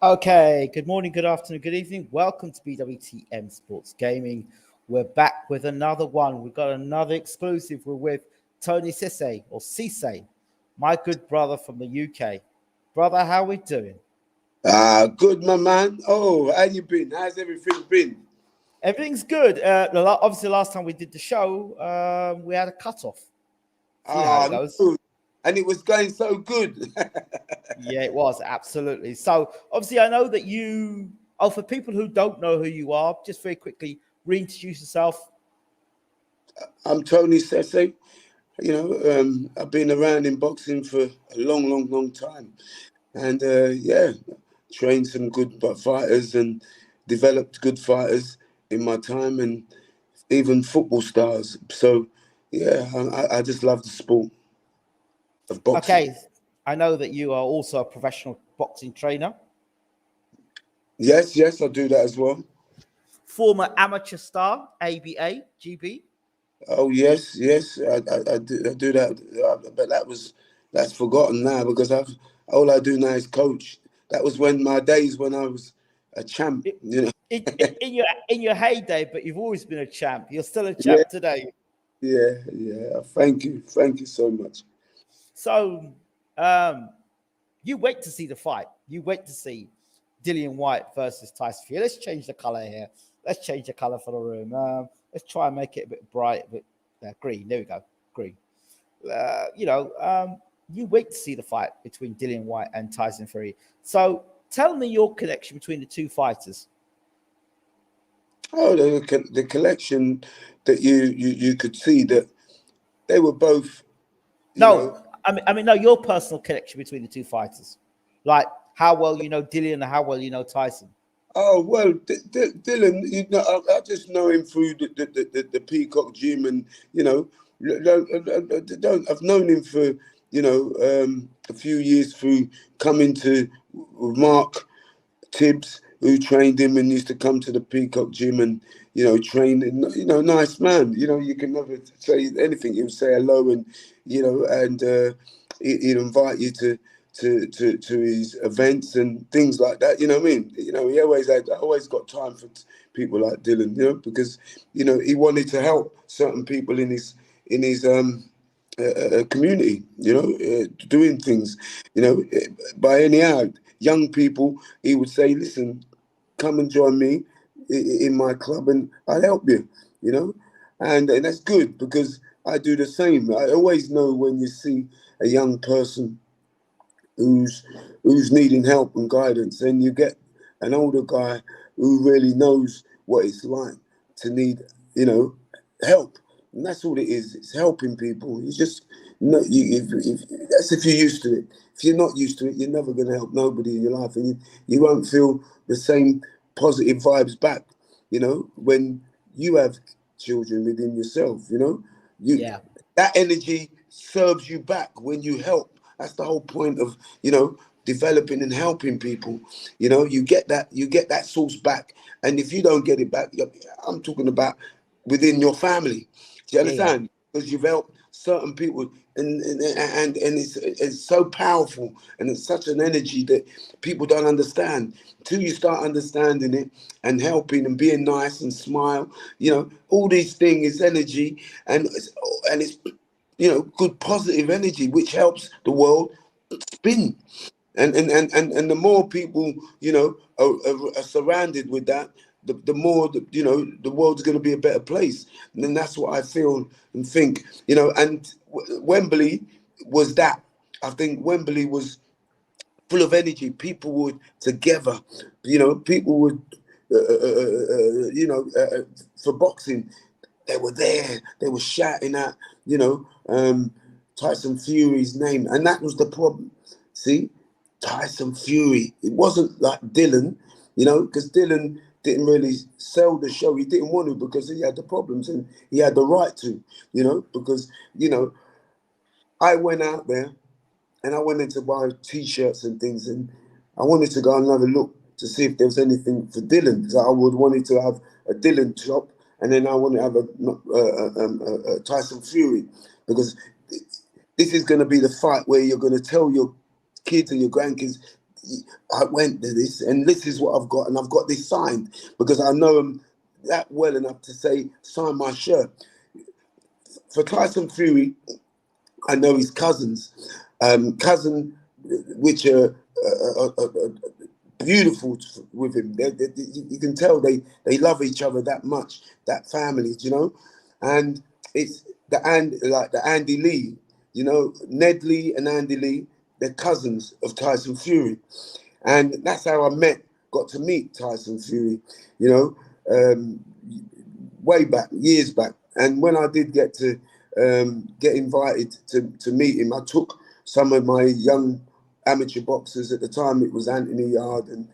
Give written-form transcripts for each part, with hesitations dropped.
Okay, good morning, good afternoon, good evening. Welcome to BWTM Sports Gaming. We're back with another one. We've got another exclusive. We're with Tony Cessay, or Cece, my good brother from the UK. Brother, how we doing? Good, my man. Oh, how you been? How's everything been? Everything's good. Obviously, last time we did the show, we had a cut-off. You know how it goes. No. And it was going so good. Yeah, it was, absolutely. So, obviously, I know that you... Oh, for people who don't know who you are, just very quickly, reintroduce yourself. I'm Tony Cessay. I've been around in boxing for a long time. And, trained some good fighters and developed good fighters in my time and even football stars. So, yeah, I just love the sport of boxing. Okay, I know that you are also a professional boxing trainer. Yes, I do that as well. Former amateur star, ABA, GB. Oh yes, I do that, but that's forgotten now because all I do now is coach. That was when my days when I was a champ, you know. In your heyday, but you've always been a champ. You're still a Yeah, champ today. yeah. Thank you so much. So, you wait to see the fight. You wait to see Dillian Wasnt versus Tyson Fury. Let's change the color here. Let's change the color for the room. Let's try and make it a bit bright, a bit green. There we go, green. You wait to see the fight between Dillian Wasnt and Tyson Fury. So tell me your connection between the two fighters. Oh, the collection that you could see that they were both, No, no, your personal connection between the two fighters, like how well you know Dillian and how well you know Tyson. Oh well, Dillian, I just know him through the Peacock Gym, and I've known him for a few years through coming to Mark Tibbs, who trained him and used to come to the Peacock Gym and train. Nice man. You can never say anything. He'll say hello and he'd invite you to his events and things like that. You know what I mean? He always got time for people like Dillian. Because he wanted to help certain people in his community. Doing things. By anyhow, young people, he would say, "Listen, come and join me in my club, and I'll help you." And that's good because I do the same. I always know when you see a young person who's needing help and guidance, and you get an older guy who really knows what it's like to need, help. And that's all it is. It's helping people. You just that's if you're used to it. If you're not used to it, you're never going to help nobody in your life, and you won't feel the same positive vibes back. When you have children within yourself, that energy serves you back when you help. That's the whole point of developing and helping people. You get that source back, and if you don't get it back, I'm talking about within your family. Do you understand? Because you've helped certain people, and it's so powerful, and it's such an energy that people don't understand. Until you start understanding it and helping and being nice and smile, all these things is energy, and it's good positive energy, which helps the world spin. And the more people, are surrounded with that, the more, the world's going to be a better place. And then that's what I feel and think, and Wembley was that. I think Wembley was full of energy. People were together, people would, for boxing, they were there. They were shouting at, Tyson Fury's name. And that was the problem. See, Tyson Fury. It wasn't like Dillian, because Dillian didn't really sell the show. He didn't want to because he had the problems and he had the right to, because, I went out there and I went in to buy T-shirts and things, and I wanted to go and have a look to see if there was anything for Dillian, because I would wanted to have a Dillian shop, and then I want to have a Tyson Fury, because this is going to be the fight where you're going to tell your kids and your grandkids, I went to this, and this is what I've got, and I've got this signed because I know him that well enough to say, sign my shirt. For Tyson Fury, I know his cousins, which are beautiful with him. You can tell they love each other that much, that family, you know. And it's the Andy Lee, you know, Ned Lee and Andy Lee, they're cousins of Tyson Fury, and that's how I got to meet Tyson Fury, you know, way back, years back. And when I did get to get invited to meet him, I took some of my young amateur boxers at the time. It was Anthony Yard and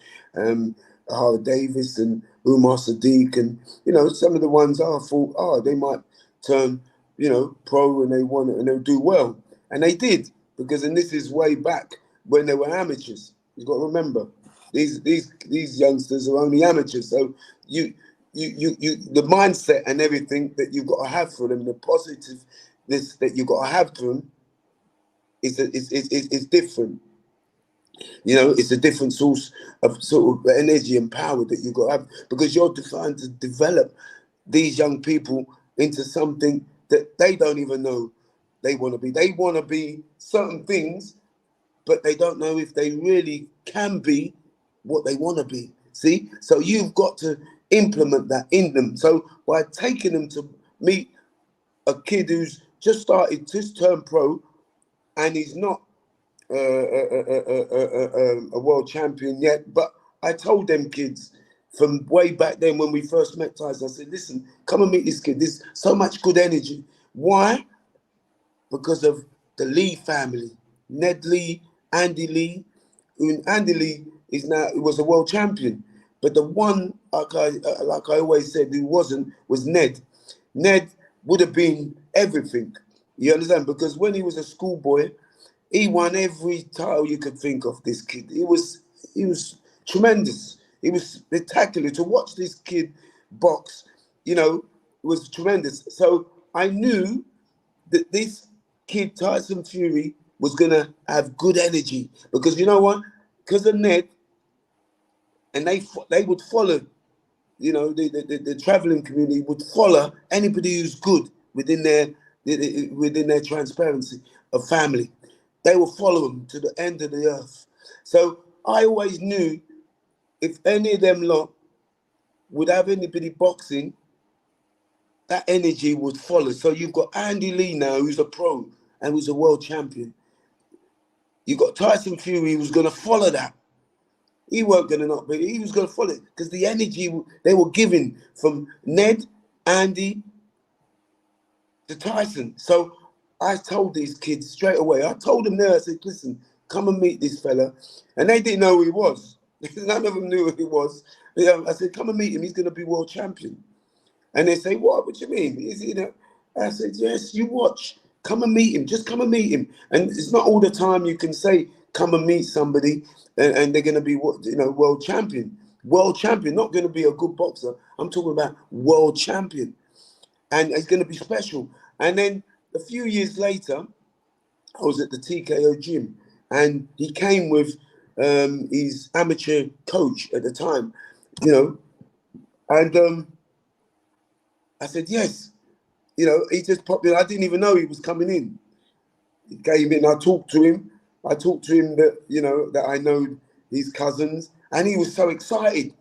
Howard Davis and Umar Sadiq, and you know, some of the ones I thought, they might turn, you know, pro, and they want it and they'll do well, and they did, because, and this is way back when they were amateurs. You've got to remember, these youngsters are only amateurs, so you the mindset and everything that you've got to have for them, the positiveness that you've got to have to them is different. You know, it's a different source of sort of energy and power that you've got to have, because you're trying to develop these young people into something that they don't even know they want to be. They want to be certain things, but they don't know if they really can be what they want to be. See? So you've got to implement that in them. So by taking them to meet a kid who's just turned pro, and he's not a world champion yet, but I told them kids from way back then when we first met Tyson, I said, listen, come and meet this kid. There's so much good energy. Why? Because of the Lee family, Ned Lee, Andy Lee. Andy Lee was a world champion, but the one, like I always said, who wasn't, was Ned. Ned would have been everything. You understand? Because when he was a schoolboy, he won every title you could think of. This kid, he was tremendous. He was spectacular to watch this kid box. You know, was tremendous. So I knew that this kid Tyson Fury was gonna have good energy, because you know what? Because of Ned, and they would follow. You know, the traveling community would follow anybody who's good within their transparency of family. They will follow them to the end of the earth. So I always knew if any of them lot would have anybody boxing, that energy would follow. So you've got Andy Lee now, who's a pro and who's a world champion. You've got Tyson Fury, who's going to follow that. He weren't going to not, but he was going to follow it, because the energy they were giving from Ned, Andy to Tyson. So I told these kids straight away. I told them there, I said, listen, come and meet this fella. And they didn't know who he was. None of them knew who he was. I said, come and meet him. He's going to be world champion. And they say, what? What do you mean? Is he, I said, yes, you watch. Come and meet him. Just come and meet him. And it's not all the time you can say, come and meet somebody and they're going to be, world champion. World champion, not going to be a good boxer. I'm talking about world champion. And it's going to be special. And then a few years later, I was at the TKO gym, and he came with his amateur coach at the time, and I said, yes. He just popped in. I didn't even know he was coming in. He came in, I talked to him. That, that I know his cousins, and he was so excited.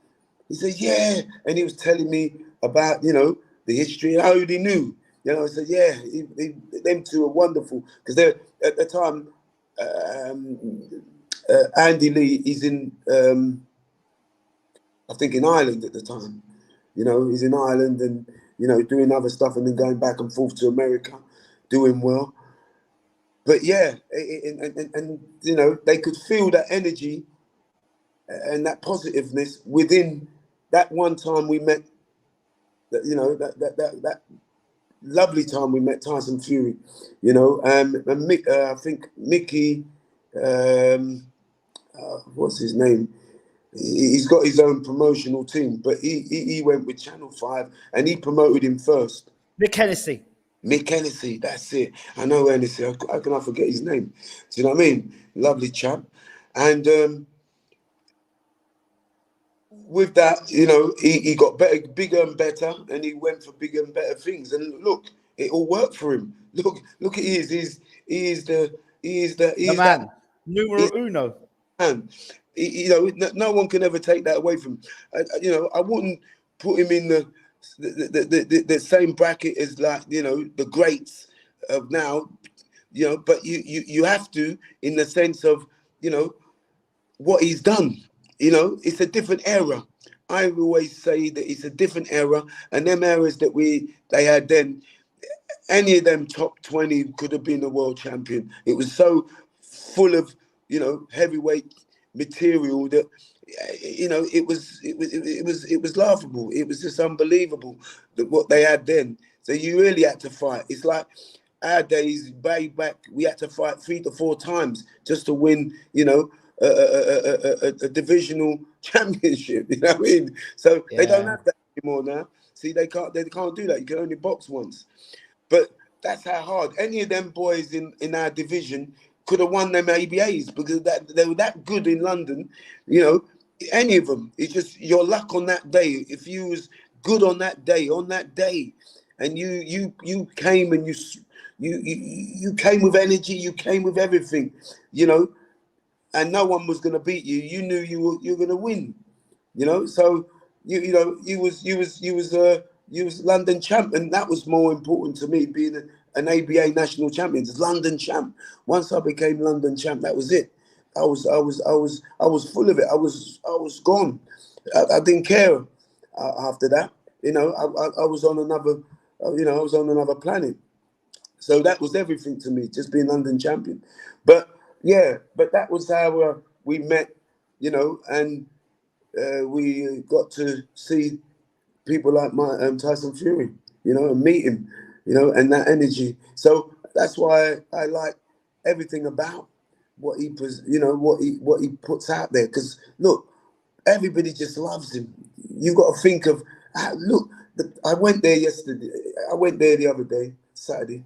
He said, yeah. And he was telling me about, the history. I already knew. I said, yeah, them two are wonderful. Because they're at the time, Andy Lee is in, I think in Ireland at the time. He's in Ireland and, doing other stuff and then going back and forth to America, doing well. But yeah, and they could feel that energy and that positiveness within that one time we met. That lovely time we met Tyson Fury. And I think Mickey, what's his name? He's got his own promotional team, but he went with Channel 5 and he promoted him first. Mick Hennessy, that's it. I know Hennessy. How can I forget his name? Do you know what I mean? Lovely chap. And with that, you know, he got better, bigger and better, and he went for bigger and better things. And look, it all worked for him. Look at The he's that man, numero he's uno. man. You know, no one can ever take that away from him. You know, I wouldn't put him in the same bracket as, like, you know, the greats of now. You know, but you have to, in the sense of, you know, what he's done. You know, it's a different era. I always say that it's a different era, and them eras that they had then, any of them top 20 could have been a world champion. It was so full of, you know, heavyweight material that, you know, it was laughable. It was just unbelievable that what they had then. So you really had to fight. It's like our days, way back, we had to fight 3 to 4 times just to win, you know, a divisional championship. You know what I mean? So they don't Yeah. have that anymore now. See, they can't do that. You can only box once. But that's how hard any of them boys in our division could have won them ABAs, because they were that good in London. You know, any of them. It's just your luck on that day. If you was good on that day, and you came and you came with energy, you came with everything, you know, and no one was going to beat you. You knew you were going to win. You know, so you was London champ, and that was more important to me, being an ABA national champion. It's London champ. Once I became London champ, that was it. I was full of it. I was gone. I didn't care after that. You know, I was on another. You know, I was on another planet. So that was everything to me, just being London champion. But yeah, but that was how we met. You know, and we got to see people like my Tyson Fury, you know, and meet him, you know, and that energy. So that's why I like everything about what he, you know, what he puts out there. Because look, everybody just loves him. You got to think of, look. I went there yesterday. I went there the other day, Saturday,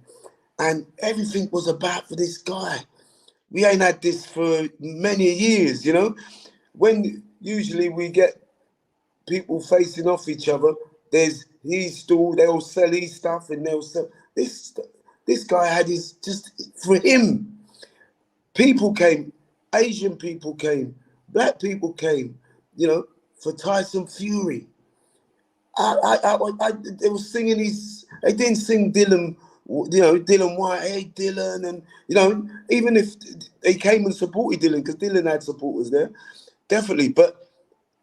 and everything was about for this guy. We ain't had this for many years, you know. When usually we get people facing off each other, there's his stall, they'll sell his stuff, and they'll sell this guy had his, just for him. People came, Asian people came, black people came, you know, for Tyson Fury. They were singing they didn't sing Dillian, you know, Dillian Whyte, hey Dillian, and, you know, even if they came and supported Dillian, because Dillian had supporters there, definitely, but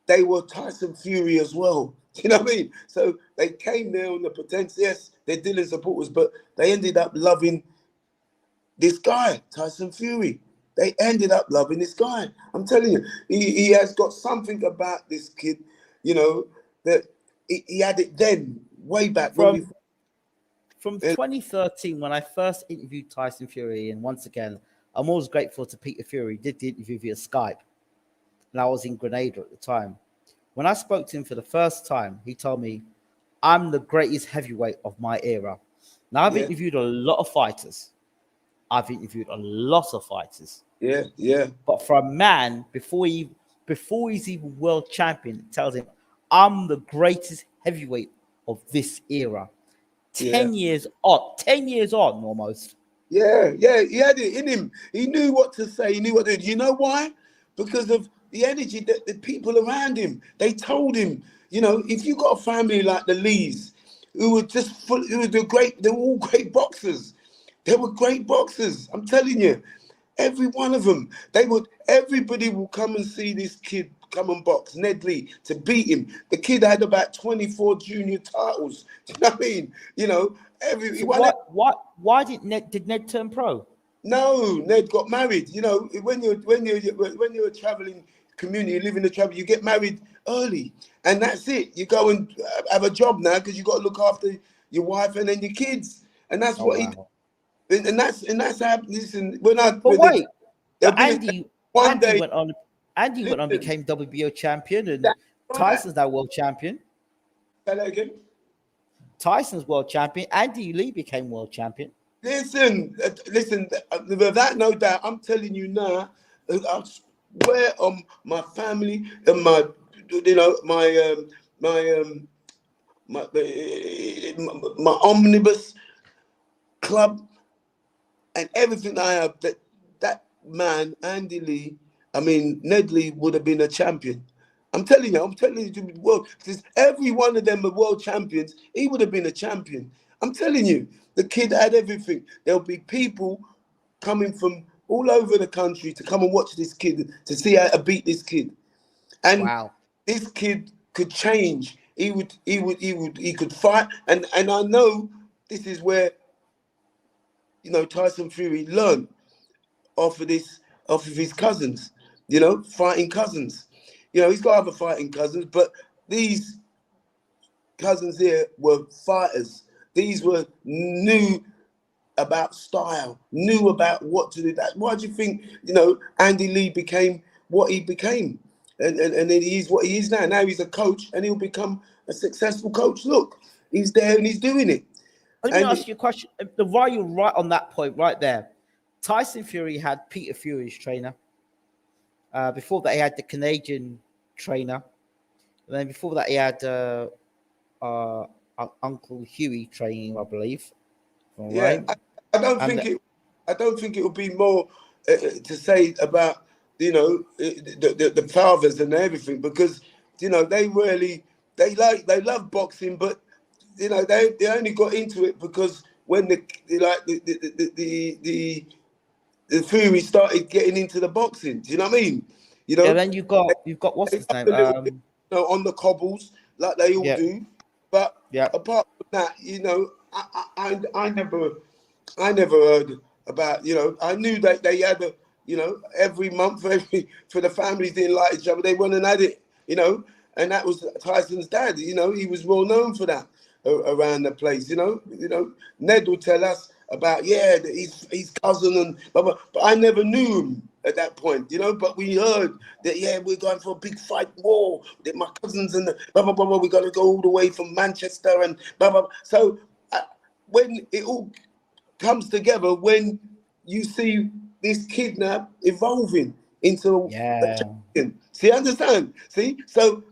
they were Tyson Fury as well. You know what I mean? So they came there on the potential. Yes, they're Dillian supporters, but they ended up loving this guy, Tyson Fury. They ended up loving this guy. I'm telling you, he has got something about this kid, you know, that he had it then, way back when we. From 2013, when I first interviewed Tyson Fury, and once again, I'm always grateful to Peter Fury. He did the interview via Skype, and I was in Grenada at the time. When I spoke to him for the first time, he told me, I'm the greatest heavyweight of my era. Now, I've Yeah, interviewed a lot of fighters. yeah. But for a man, before he's even world champion, it tells him, I'm the greatest heavyweight of this era. Yeah. 10 years on almost. Yeah, he had it in him. He knew what to say. He knew what to do. You know why? Because of the energy that the people around him. They told him, you know, if you got a family like the Lees, who were just full, who were they were all great boxers. They were great boxers. I'm telling you, every one of them. Everybody will come and see this kid come and box, Ned Lee, to beat him. The kid had about 24 junior titles. Do you know what I mean? You know, he So won. why did Ned turn pro? No, Ned got married. You know, when you're a traveling community, you live in the travel, you get married early, and that's it. You go and have a job now because you got to look after your wife and then your kids, and that's Oh what he. wow. And that's how. Listen, when I But with the, wait, there'll but be one Andy day. went on Andy went on Listen, became WBO champion, and that's right. Tyson's now world champion. Say that again. Tyson's world champion. Andy Lee became world champion. Listen. Without no doubt, I'm telling you now. I swear on my family and my you know, my omnibus club and everything I have, that man, Andy Lee, I mean, Ned Lee would have been a champion. I'm telling you, to the world, because every one of them are world champions, he would have been a champion. I'm telling you, the kid had everything. There'll be people coming from all over the country to come and watch this kid, to see how to beat this kid. And Wow. this kid could change. He could fight. And I know this is where, you know, Tyson Fury learned off of his cousins, you know, fighting cousins. You know, he's got other fighting cousins, but these cousins here were fighters. These were knew about style, knew about what to do. Why do you think, you know, Andy Lee became what he became? And then he's what he is now. Now he's a coach and he'll become a successful coach. Look, he's there and he's doing it. Let me ask you a question. While you're right on that point right there, Tyson Fury had Peter Fury's trainer. Before that, he had the Canadian trainer. And then before that, he had Uncle Huey training, I believe. All right. I don't think it would be more to say about, you know, the fathers and everything, because, you know, they love boxing, but, you know, they only got into it because when the Fury started getting into the boxing. Do you know what I mean? You know. And then you've got what's his name? You know, on the cobbles like they all do. But apart from that, you know, I never heard about, you know, I knew that they had you know, every month for the families didn't like each other, they went and had it, you know, and that was Tyson's dad. You know, he was well known for that around the place. You know, Ned will tell us about his cousin and blah, blah, but I never knew him at that point, you know. But we heard that we're going for a big fight war. That my cousins and blah blah blah. We got to go all the way from Manchester and blah blah. So when it all comes together, when you see this kid now evolving into a champion, see, understand? See, so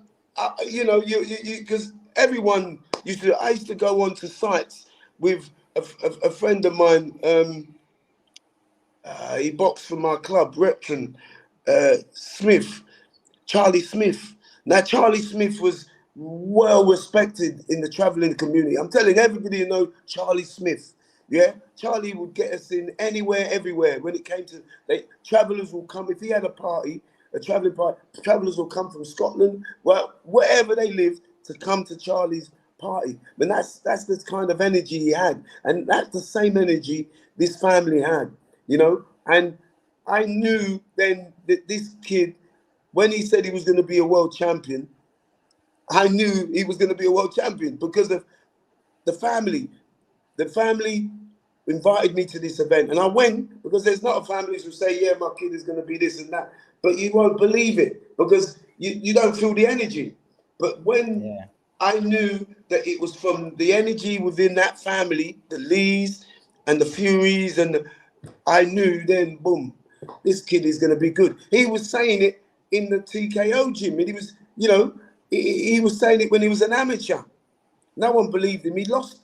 you know, you because everyone I used to go on to sites with a friend of mine. He boxed for my club, Repton, Charlie Smith. Now, Charlie Smith was well respected in the traveling community. I'm telling everybody you know Charlie Smith. Yeah, Charlie would get us in anywhere, everywhere. When it came to travelers will come if he had a party, a traveling party. Travelers will come from Scotland, well, wherever they lived, to come to Charlie's party. But that's the kind of energy he had, and that's the same energy this family had. You know, and I knew then that this kid, when he said he was going to be a world champion, I knew he was going to be a world champion because of the family. The family invited me to this event, and I went because there's not a families who say, yeah, my kid is going to be this and that, but you won't believe it because you don't feel the energy. But when I knew that it was from the energy within that family, the Lees and the Furies, and I knew then, boom, this kid is going to be good. He was saying it in the TKO gym, and he was, you know, he was saying it when he was an amateur. No one believed him. He lost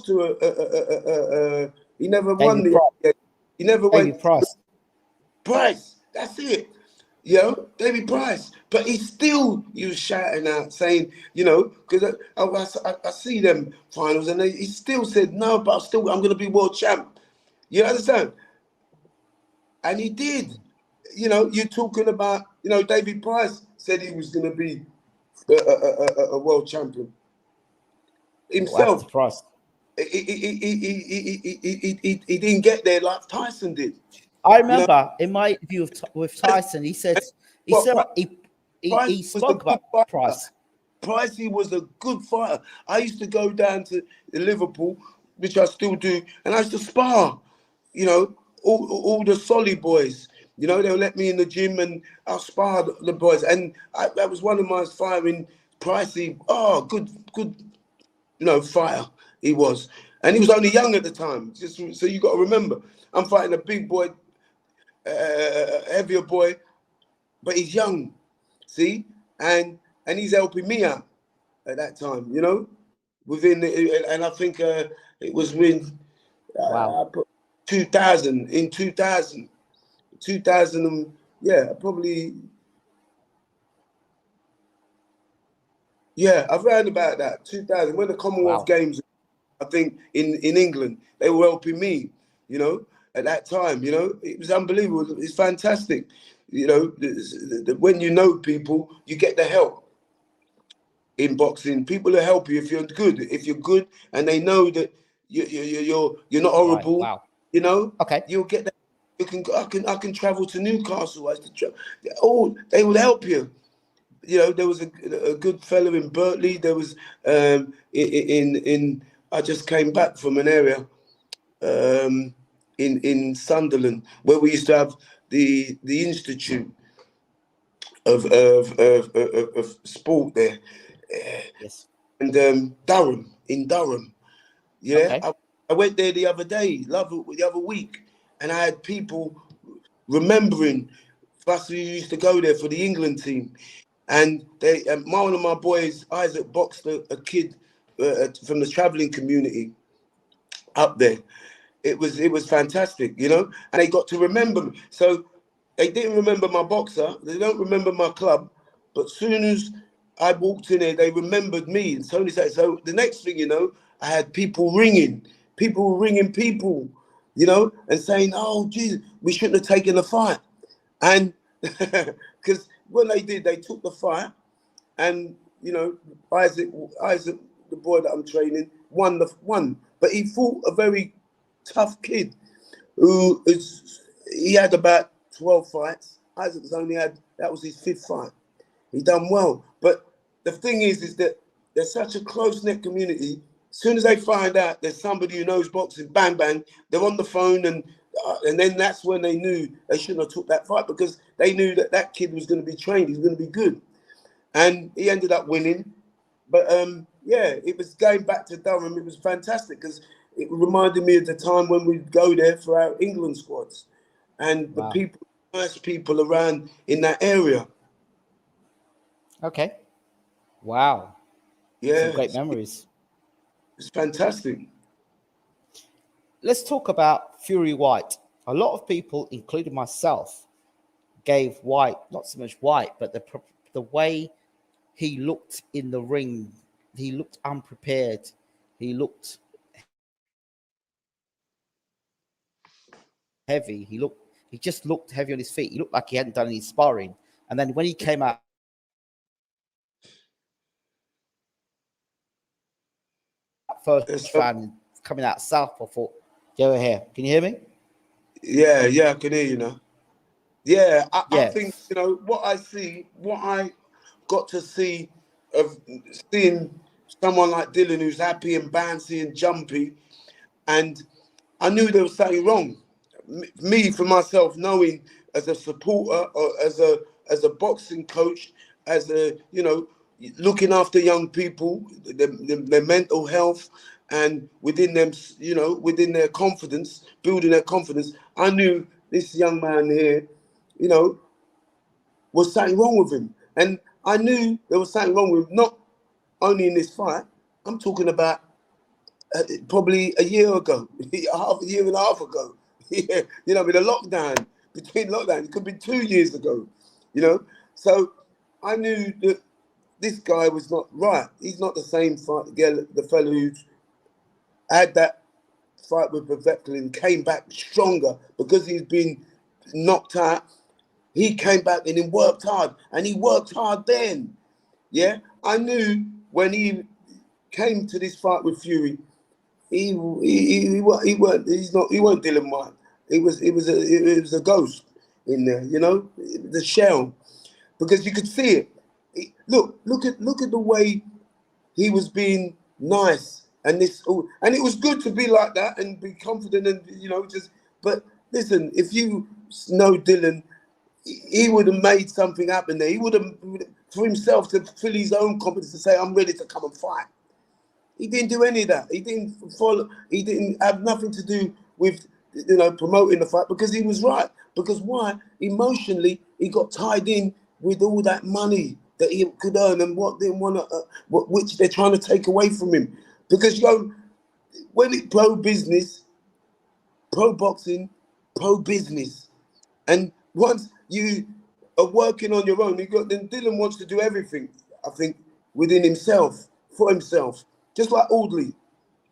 to he never won the. He never went. Price. That's it. You know, David Price. But he was shouting out, saying, you know, because I see them finals, and he still said, no, but I'm going to be world champ. You understand? And he did. You know, you're talking about, you know, David Price said he was going to be a world champion himself. He didn't get there like Tyson did. I remember in my interview with Tyson, he spoke about Price. Pricey was a good fighter. I used to go down to Liverpool, which I still do, and I used to spar. You know, all the solid boys. You know, they'll let me in the gym and I'll spar the boys. And that was one of my firing. Pricey, good, you know, fighter he was. And he was only young at the time. Just so you got to remember, I'm fighting a big boy, heavier boy, but he's young. See? And and he's helping me out at that time, you know, and I think it was when Wow. I put 2000, in 2000, yeah, probably, yeah, around about that, 2000, when the Commonwealth Wow. Games, I think, in England, they were helping me, you know, at that time, you know. It was unbelievable. It's fantastic. You know, when you know people, you get the help in boxing. People will help you if you're good. If you're good and they know that you're not Right. horrible, Wow. you know, Okay. you'll get that. You can I can travel to Newcastle. I used to travel. Oh, they will help you. You know, there was a good fellow in Berkeley. There was in I just came back from an area in Sunderland where we used to have the Institute of sport there, Yes. and Durham, in Durham. Yeah, Okay. I went there the other day, the other week, and I had people remembering us who used to go there for the England team. And one of my boys, Isaac, boxed a kid from the travelling community up there. It was fantastic, you know, and they got to remember me. So they didn't remember my boxer, they don't remember my club, but soon as I walked in there, they remembered me. And Tony said, so the next thing you know, I had people were ringing people, you know, and saying, oh, Jesus, we shouldn't have taken the fight. And because when they did, they took the fight, and you know, Isaac, the boy that I'm training, won. But he fought a very tough kid he had about 12 fights. Isaac's only had, that was his 5th fight. He done well. But the thing is that there's such a close-knit community. As soon as they find out there's somebody who knows boxing, bang, bang, they're on the phone, and then that's when they knew they shouldn't have took that fight, because they knew that that kid was going to be trained, he was going to be good. And he ended up winning. But yeah, it was going back to Durham. It was fantastic because it reminded me of the time when we'd go there for our England squads, and the Wow. people, nice people around in that area. Okay. Wow. Some Yeah, great memories. it's fantastic. Let's talk about Fury Whyte. A lot of people, including myself, gave Whyte, not so much Whyte, but the way he looked in the ring, he looked unprepared. He looked heavy. He just looked heavy on his feet. He looked like he hadn't done any sparring. And then when he came out first round, coming out south, I thought, go here. Can you hear me? Yeah, I can hear you now. Yeah, I Yeah. think, you know, what I got to see of seeing someone like Dillian who's happy and bouncy and jumpy, and I knew there was something wrong. Me, for myself, knowing as a supporter or as a boxing coach, as a, you know, looking after young people, their mental health, and within them, you know, within their confidence, building their confidence, I knew this young man here, you know, was something wrong with him. And I knew there was something wrong with him, not only in this fight, I'm talking about probably a year ago, a year and a half ago. Yeah, you know, with a lockdown, between lockdown, it could be 2 years ago, you know. So I knew that this guy was not right. He's not the same fight, the fellow who's had that fight with Beveckel and came back stronger because he's been knocked out. He came back and he worked hard, and he worked hard then. Yeah, I knew when he came to this fight with Fury, he weren't Dillian Wasnt. It was a ghost in there, you know, the shell, because you could see it. Look at the way he was being nice, and and it was good to be like that and be confident, and you know, just. But listen, if you know Dillian, he would have made something happen there. He would have, for himself, to fill his own confidence, to say, I'm ready to come and fight. He didn't do any of that. He didn't follow. He didn't have nothing to do with, you know, promoting the fight, because he was right. Because why? Emotionally, he got tied in with all that money, that he could earn and what they want to, which they're trying to take away from him. Because when it's pro business, pro boxing, pro business, and once you are working on your own, then Dillian wants to do everything. I think within himself, for himself, just like Audley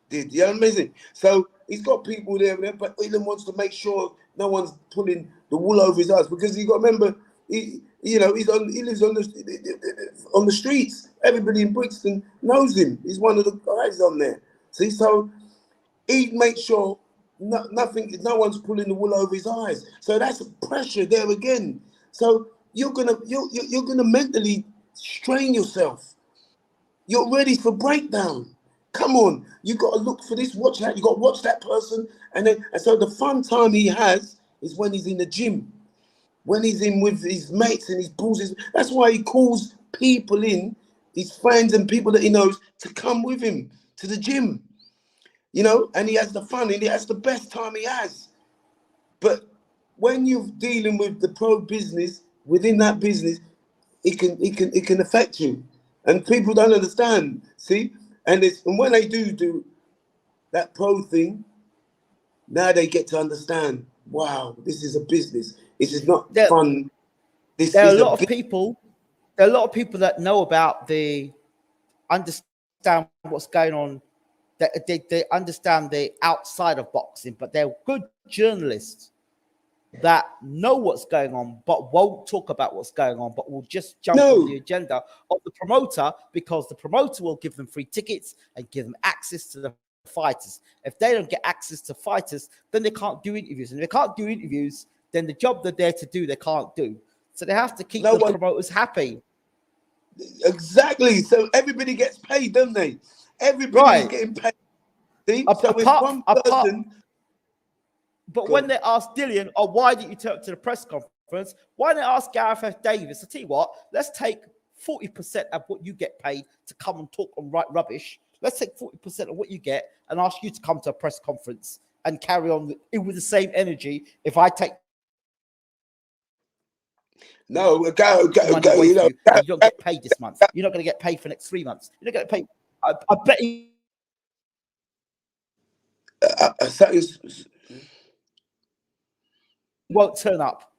did. You know what I'm saying? So he's got people there, but Dillian wants to make sure no one's pulling the wool over his eyes, because you got to remember, he lives on the streets. Everybody in Brixton knows him. He's one of the guys on there. See, so he makes sure no one's pulling the wool over his eyes. So that's pressure there again. So you're gonna mentally strain yourself. You're ready for breakdown. Come on, you got to look for this, watch that. You got to watch that person, and so the fun time he has is when he's in the gym, when he's in with his mates and his bulls. That's why he calls people in, his friends and people that he knows, to come with him to the gym. And he has the fun, and that's the best time he has. But when you're dealing with the pro business, within that business, it can affect you, and people don't understand. See, and when they do that pro thing, now they get to understand. Wow, this is a business. This is not fun. There are a lot of people that know about understand what's going on. They understand the outside of boxing, but they're good journalists that know what's going on, but won't talk about what's going on, but will just jump on the agenda of the promoter, because the promoter will give them free tickets and give them access to the fighters. If they don't get access to fighters, then they can't do interviews. And if they can't do interviews, then the job they're there to do, they can't do. So they have to keep the promoters happy. Exactly. So everybody gets paid, don't they? Everybody's getting paid. See? So if one person... But when they asked Dillian, why didn't you turn up to the press conference? Why didn't they ask Gareth F. Davis? I tell you what, let's take 40% of what you get paid to come and talk and write rubbish. Let's take 40% of what you get and ask you to come to a press conference and carry on with the same energy. If I take... No, you don't get paid this month. You're not going to get paid for the next 3 months. You're not going to get paid. I bet you... won't turn up.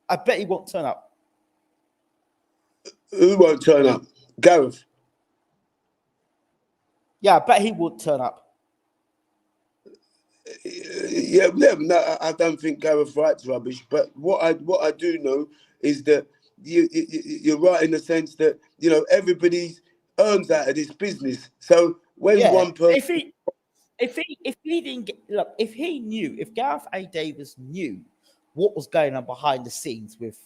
I bet he won't turn up. Who won't turn up? Gareth. Yeah, I bet he won't turn up. Yeah, no, I don't think Gareth writes rubbish. But what I do know is that you're right in the sense that everybody earns out of this business. So when one person, if he didn't get, look, if Gareth A. Davis knew what was going on behind the scenes with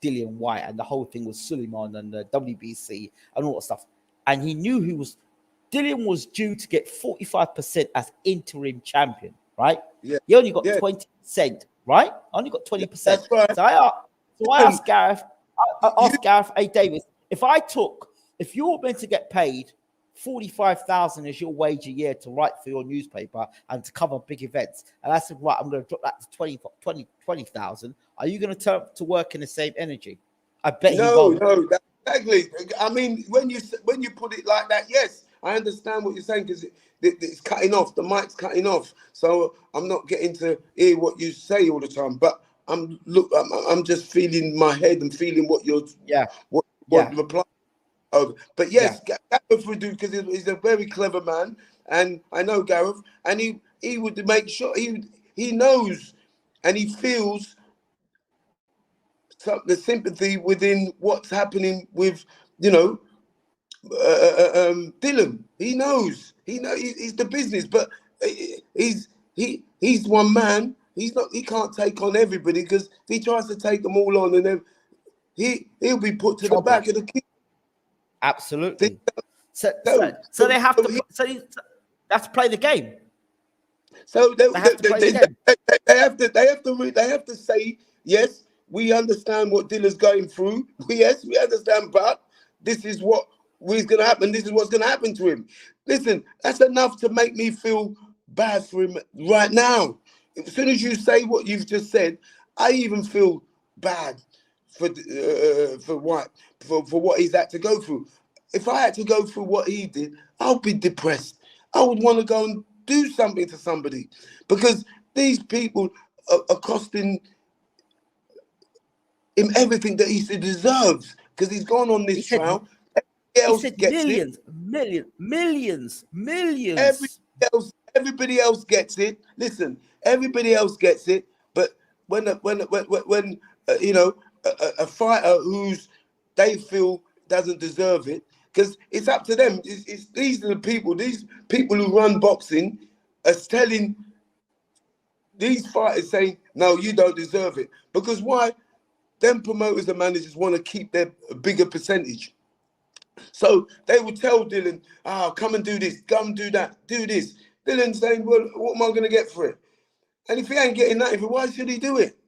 Dillian Whyte, and the whole thing with SULIAMAN and the WBC and all that stuff, and he knew Dillian was due to get 45% as interim champion, right? Yeah. He only got 20%, right? Only got 20%. That's right. So I asked Gareth A. Davis, if you're meant to get paid 45,000 as your wage a year to write for your newspaper and to cover big events, and I said, right, I'm going to drop that to 20,000. Are you going to turn up to work in the same energy? I bet he won't. No, exactly. I mean, when you put it like that, yes, I understand what you're saying, because it's cutting off. The mic's cutting off, so I'm not getting to hear what you say all the time. But I'm just feeling my head and feeling what you're replying over. But yes, Gareth would do, because he's a very clever man, and I know Gareth, and he would make sure he knows and he feels the sympathy within what's happening with Dillian. He knows he's the business, but he's one man. He can't take on everybody, because if he tries to take them all on, and then he'll be put to the back of the queue. Absolutely. So they have to. So they have to play the game. So they have to say, yes, we understand what Dillian's going through. Yes, we understand, but this is what is going to happen. This is what's going to happen to him. Listen, that's enough to make me feel bad for him right now. As soon as you say what you've just said, I even feel bad for Whyte, for what he's had to go through. If I had to go through what he did, I'll be depressed. I would want to go and do something to somebody, because these people are costing him everything that he deserves, because he's gone on this trial. He said millions. Everybody else gets it. Listen, everybody else gets it. But when you know, a fighter who's they feel doesn't deserve it, because it's up to them. These are the people. These people who run boxing are telling these fighters, saying, "No, you don't deserve it." Because why? Them promoters and managers want to keep their bigger percentage. So they would tell Dillian, come and do this, come do that, do this. Dillian saying, well, what am I going to get for it? And if he ain't getting that, why should he do it?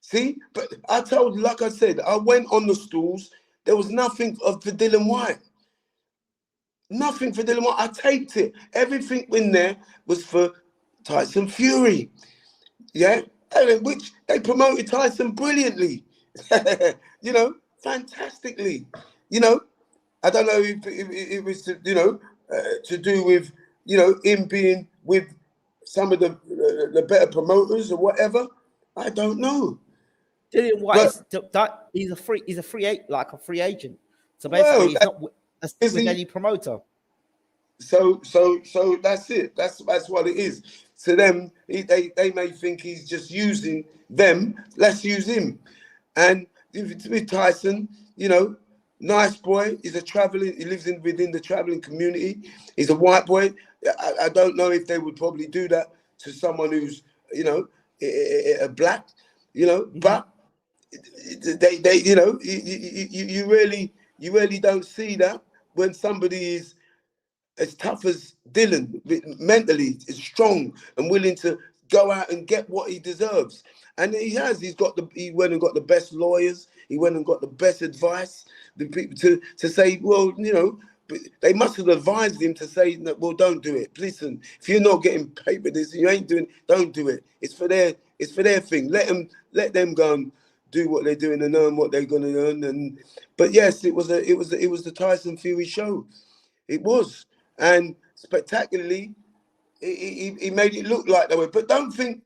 See? But I told, like I said, I went on the stools. There was nothing for Dillian Whyte. Nothing for Dillian Whyte. I taped it. Everything in there was for Tyson Fury. Yeah? Which they promoted Tyson brilliantly. You know, fantastically. You know, I don't know if it was, you know, to do with, you know, him being with some of the better promoters or whatever. I don't know. Dillian Whyte, he's a free agent. So basically, he's not with any promoter. So that's it. That's what it is. To them, they may think he's just using them. Let's use him. And with Tyson, you know, nice boy. He's a traveling. He lives within the traveling community. He's a white boy. I don't know if they would probably do that to someone who's, you know, a black. You know, but they you know, you really don't see that when somebody is as tough as Dillian, mentally is strong and willing to go out and get what he deserves. And he has. He went and got the best lawyers. He went and got the best advice. The people to say, well, you know, they must have advised him to say, well, don't do it. Listen, if you're not getting paid for this, you ain't doing. Don't do it. It's for their thing. Let them go and do what they're doing and earn what they're going to earn. But yes, it was the Tyson Fury show. It was. And spectacularly, he made it look like that way. But don't think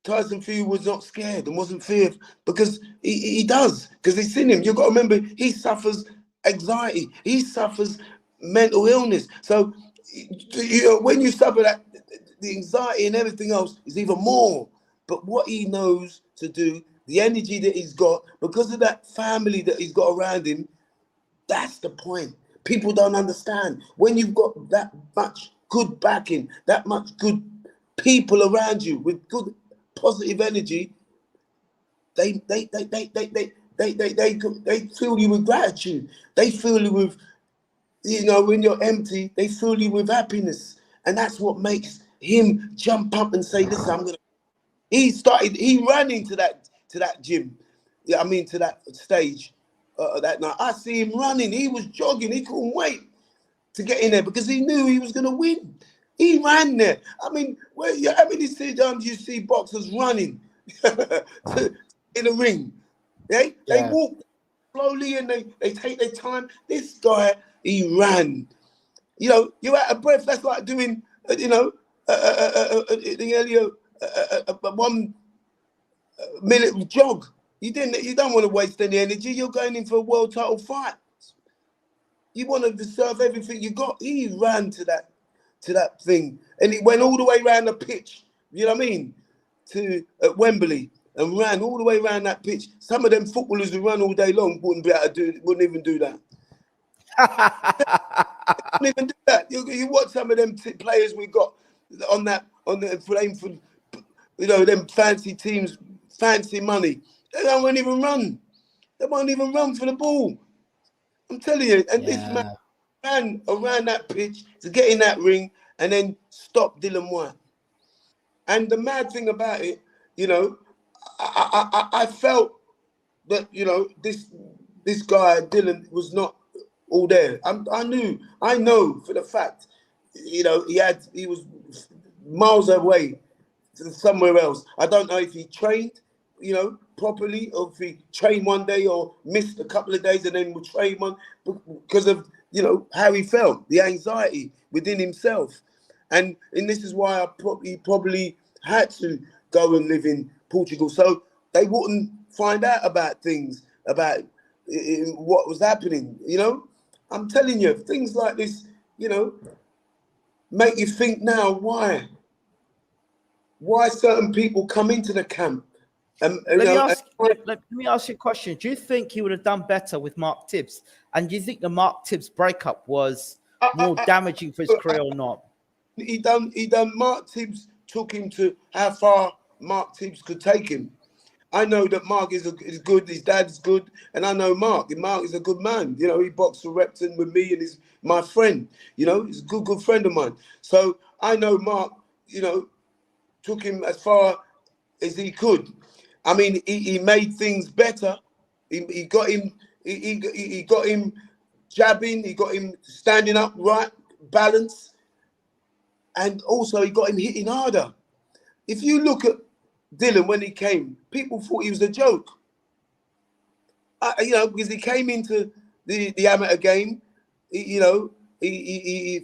Tyson Fury was not scared and wasn't feared, because he does. Because he's seen him. You've got to remember, he suffers anxiety. He suffers mental illness. So, you know, when you suffer that, the anxiety and everything else is even more. But what he knows to do, the energy that he's got, because of that family that he's got around him, that's the point. People don't understand. When you've got that much good backing, that much good people around you with good positive energy, they fill you with gratitude. They fill you with, you know, when you're empty, they fill you with happiness. And that's what makes him jump up and say, listen, I'm gonna. He ran into that gym. Yeah, I mean to that stage. That night, I see him running. He was jogging. He couldn't wait to get in there because he knew he was going to win. He ran there. I mean, how many times you see boxers running in a ring? They walk slowly and they take their time. This guy, he ran. You know, you're out of breath. That's like doing, you know, the 1 minute jog. You don't want to waste any energy. You're going in for a world title fight. You want to deserve everything you got. He ran to that thing, and he went all the way around the pitch. You know what I mean? At Wembley, and ran all the way around that pitch. Some of them footballers who run all day long wouldn't even do that. Wouldn't even do that. You watch some of them players we got on the playing for, you know, them fancy teams, fancy money. They won't even run. They won't even run for the ball. I'm telling you. And this man ran around that pitch to get in that ring and then stop Dillian Whyte. And the mad thing about it, you know, I felt that, you know, this guy, Dillian, was not all there. I know for the fact, you know, he was miles away to somewhere else. I don't know if he trained you know, properly, or if he trained one day or missed a couple of days and then would train one because of, you know, how he felt, the anxiety within himself. And this is why he probably had to go and live in Portugal, so they wouldn't find out about things, about what was happening, you know. I'm telling you, things like this, you know, make you think now, why certain people come into the camp. Let me ask you a question. Do you think he would have done better with Mark Tibbs? And do you think the Mark Tibbs breakup was more damaging for his career or not? He done. Mark Tibbs took him to how far Mark Tibbs could take him. I know that Mark is good. His dad's good, and I know Mark. And Mark is a good man. You know, he boxed for Repton with me, and he's my friend. You know, he's a good friend of mine. So I know Mark, you know, took him as far as he could. I mean, he made things better. He got him. He got him jabbing. He got him standing up right, balance, and also he got him hitting harder. If you look at Dillian when he came, people thought he was a joke. You know, because he came into the amateur game. He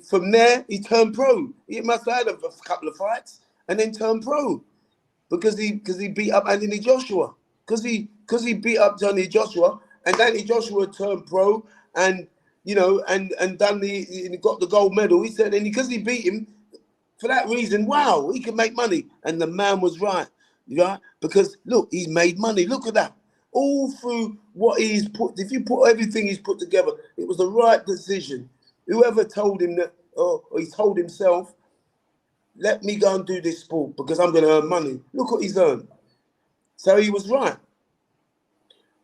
from there he turned pro. He must have had a couple of fights and then turned pro because he beat up Anthony Joshua. Because he beat up Johnny Joshua, and Danny Joshua turned pro, and you know, and done got the gold medal. He said, and because he beat him, for that reason, wow, he can make money. And the man was right. Right? Because look, he's made money. Look at that. All through what he's put, if you put everything he's put together, it was the right decision. Whoever told him that, or he told himself, let me go and do this sport because I'm going to earn money. Look what he's earned. So he was right.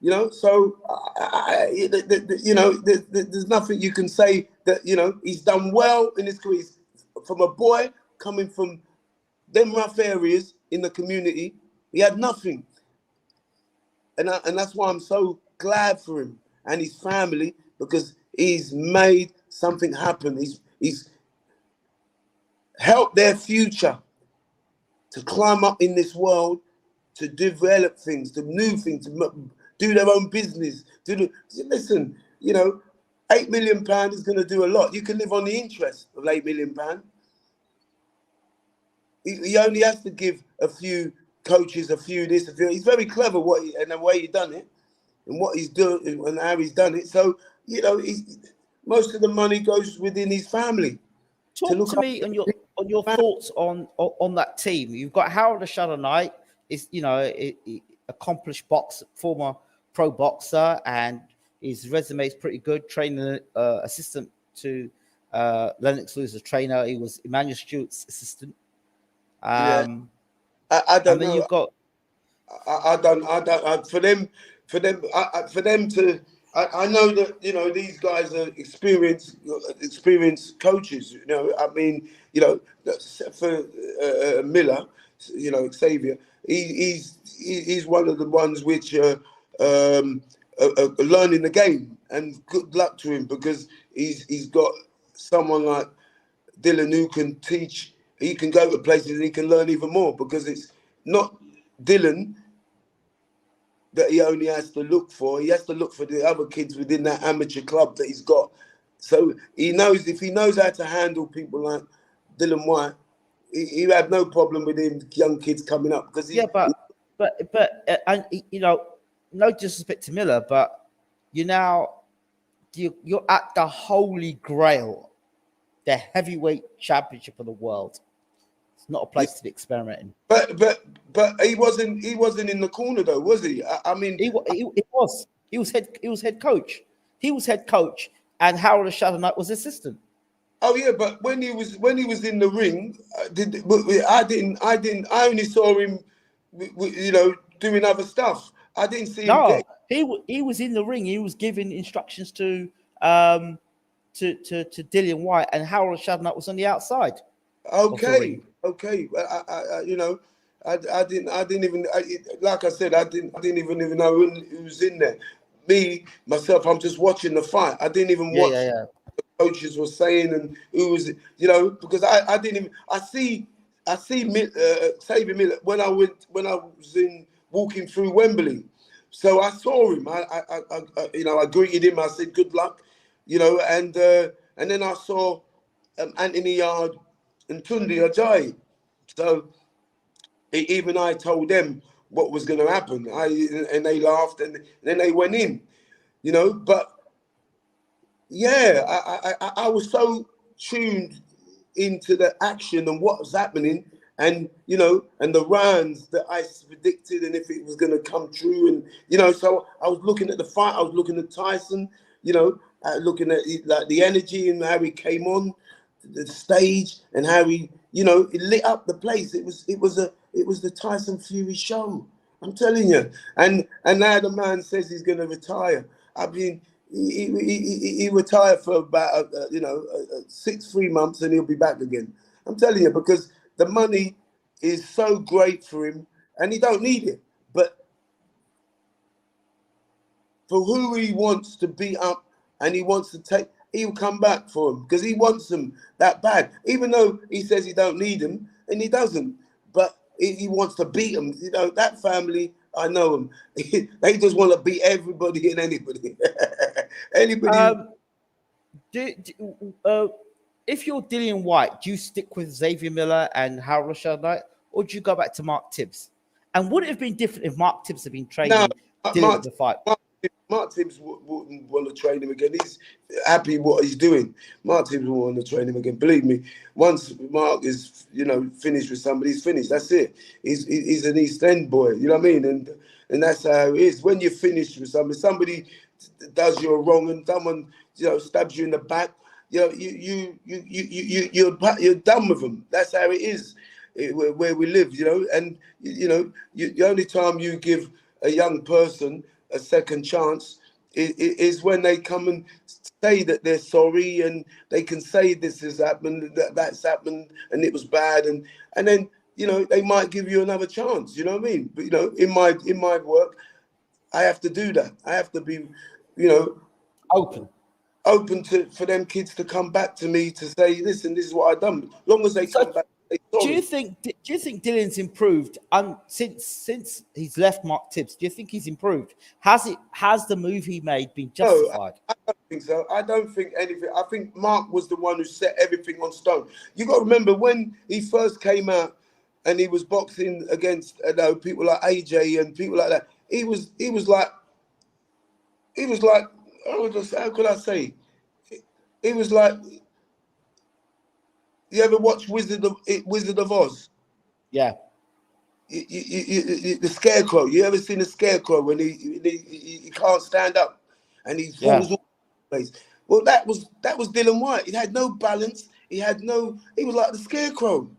You know, so, you know, there's nothing you can say that, you know, he's done well in his career. From a boy coming from them rough areas in the community, he had nothing, and that's why I'm so glad for him and his family, because he's made something happen. He's helped their future to climb up in this world, to develop things, to new things, to do their own business. Listen, you know, £8 million is going to do a lot. You can live on the interest of £8 million. He only has to give a few coaches a few this, a few. He's very clever and the way he done it, and what he's doing and how he's done it. So you know, most of the money goes within his family. Talk to me on your thoughts on that team. You've got Harold the Shadow Knight, is accomplished former pro boxer, and his resume is pretty good. Training assistant to Lennox Lewis's trainer. He was Emmanuel Stewart's assistant. I don't and then know. You've got. I don't. For them to. I know that, you know, these guys are experienced coaches. You know, I mean, you know, for Miller, you know, Xavier, he's one of the ones which are learning the game, and good luck to him, because he's got someone like Dillian who can teach. He can go to places and he can learn even more, because it's not Dillian that he only has to look for. He has to look for the other kids within that amateur club that he's got. So he knows, if he knows how to handle people like Dillian Whyte, he had no problem with him, young kids coming up. Because and you know, no disrespect to Miller, but you're at the holy grail, the heavyweight championship of the world. It's not a place to be experimenting. But he wasn't in the corner though, was he? I mean, he was. He was head coach. He was head coach, and Harold the Shadow Knight was assistant. Oh yeah, but when he was in the ring, I only saw him, you know, doing other stuff. I didn't see him. No, he was in the ring. He was giving instructions to Dillian Whyte, and Harold the Shadow Knight was on the outside. Okay. I you know, I didn't even, like I said, I didn't even know who was in there. Myself, I'm just watching the fight. I didn't even watch what the coaches were saying and who was, you know, because I didn't even, I see Xavier Miller when I was in walking through Wembley. So I saw him. I greeted him. I said, "Good luck," and then I saw Anthony Yard and Tunde Ajayi. So even I told them what was going to happen. And they laughed, and then they went in, But yeah, I was so tuned into the action and what was happening, and and the runs that I predicted, and if it was going to come true, and so I was looking at the fight. I was looking at Tyson, looking at like the energy and how he came on the stage and how he, it lit up the place. It was the Tyson Fury show. I'm telling you. And now the man says he's going to retire. I mean, he retired for about 3 months, and he'll be back again. I'm telling you, because the money is so great for him, and he don't need it. But for who he wants to beat up, and he wants to take, he'll come back for him because he wants them that bad. Even though he says he don't need them, and he doesn't, but he wants to beat them. That family, I know them. They just want to beat everybody and anybody. Anybody. If you're Dillian Whyte, do you stick with Xavier Miller and Harold Rashad Knight, or do you go back to Mark Tibbs? And would it have been different if Mark Tibbs had been training Dillian to fight? Mark Tibbs wouldn't want to train him again. He's happy what he's doing. Mark Tibbs won't want to train him again. Believe me, once Mark is, finished with somebody, he's finished. That's it. He's an East End boy. You know what I mean? And that's how it is. When you're finished with somebody does you a wrong, and someone stabs you in the back, you're done with them. That's how it is where we live. And the only time you give a young person a second chance is when they come and say that they're sorry, and they can say this has happened, that's happened, and it was bad, and then they might give you another chance. You know what I mean? But in my work, I have to do that. I have to be open for them kids to come back to me to say, listen, this is what I've done. As long as they come back. Do you think Dillian's improved since he's left Mark Tibbs? Do you think he's improved? Has the move he made been justified? No, I don't think so. I don't think anything. I think Mark was the one who set everything on stone. You got to remember when he first came out and he was boxing against people like AJ and people like that. He was like how could I say? He was like. You ever watch Wizard of Oz? Yeah. The Scarecrow. You ever seen the Scarecrow when he can't stand up and he falls all over the place? Well, that was Dillian Whyte. He had no balance. He was like the Scarecrow.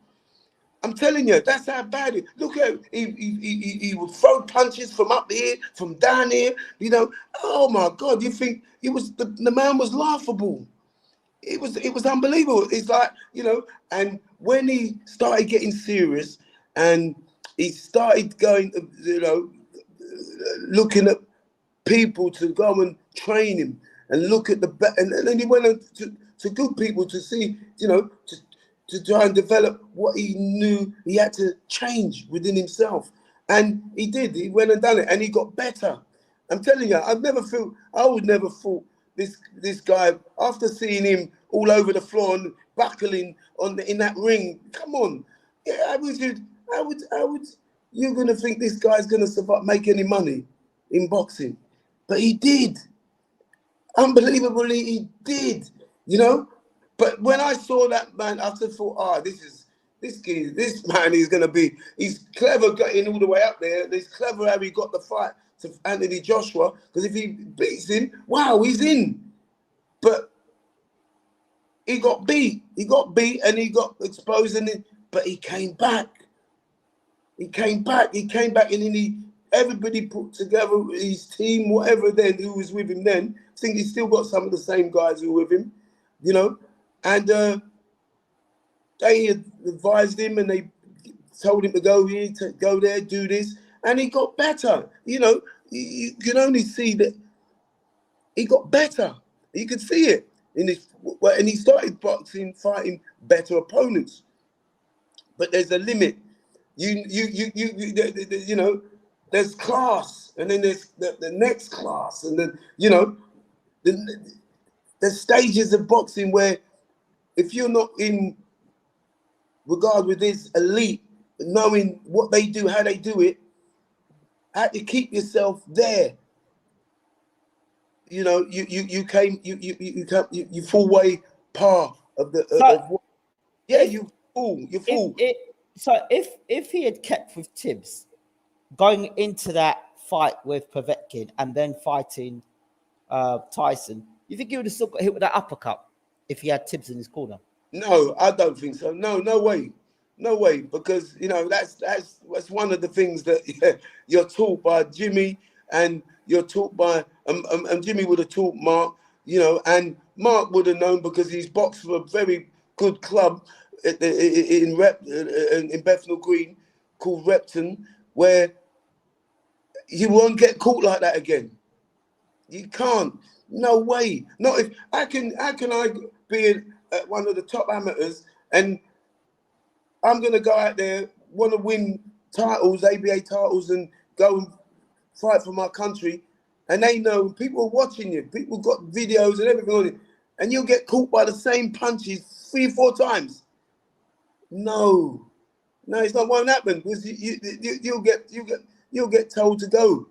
I'm telling you, that's how bad it. Look at he would throw punches from up here, from down here. Oh my God! You think the man was laughable? It was unbelievable. It's like, and when he started getting serious and he started going, looking at people to go and train him and look at and then he went to good people to see, to try and develop what he knew he had to change within himself. And he did. He went and done it, and he got better. I'm telling you, I would never thought this guy, after seeing him all over the floor and buckling in that ring, come on, how would you gonna think this guy's gonna survive, make any money in boxing? But he did. Unbelievably, he did. But when I saw that man, I thought, this man is gonna be. He's clever getting all the way up there. He's clever how he got the fight to Anthony Joshua, because if he beats him, wow, he's in. But he got beat. He got beat and he got exposed, but he came back. He came back, and then everybody put together his team, whatever then, who was with him then. I think he's still got some of the same guys who were with him, and they advised him and they told him to go here, to go there, do this, and he got better. You can only see that he got better. You could see it and he started fighting better opponents. But there's a limit. there's class, and then there's the next class, and then, you know, there's stages of boxing where if you're not in regard with this elite, knowing what they do, how they do it, how to keep yourself there. You know, you fall way par of the of what, yeah, you fall. So if he had kept with Tibbs, going into that fight with Povetkin and then fighting Tyson, you think he would have still got hit with that uppercut if he had Tibbs in his corner? No, I don't think so. No way, because you know that's one of the things that you're taught by Jimmy, and you're taught by and Jimmy would have taught Mark, you know, and Mark would have known because he's boxed for a very good club in Bethnal Green called Repton, where you won't get caught like that again. You can't. No way. Not if how can I be one of the top amateurs and I'm gonna go out there, want to win titles, ABA titles, and go and fight for my country, and they know people are watching you. People got videos and everything on it, and you'll get caught by the same punches 3 or 4 times. No, it's not won't happen because you'll get told to go.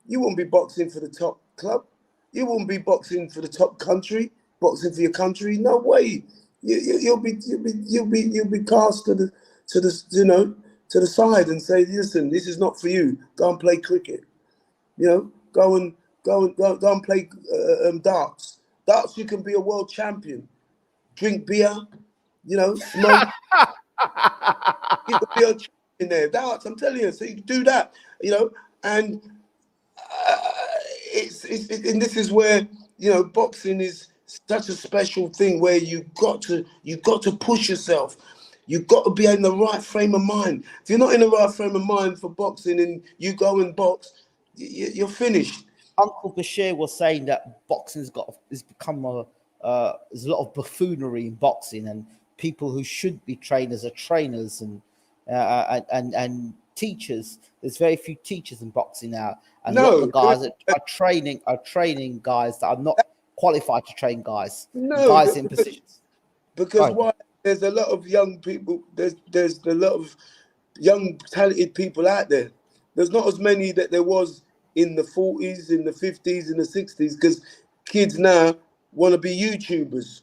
You won't be boxing for the top club. You won't be boxing for the top country. Boxing for your country. No way. You'll be cast to the side and say, listen, this is not for you. Go and play cricket. You know, go and play darts. Darts, you can be a world champion. Drink beer. You know, smoke. You can be a champion there. Darts, I'm telling you. So you can do that. You know, and and this is where, you know, boxing is such a special thing where you got to push yourself. You've got to be in the right frame of mind. If you're not in the right frame of mind for boxing and you go and box, you're finished. Uncle Bashir was saying that boxing has become there's a lot of buffoonery in boxing, and people who should be trainers are trainers and teachers. There's very few teachers in boxing now, and a lot of the guys that are training guys that are not qualified to train guys in positions. Because why? There's a lot of young people. There's a lot of young talented people out there. There's not as many that there was in the 40s, in the 50s, in the 60s. Because kids now want to be YouTubers.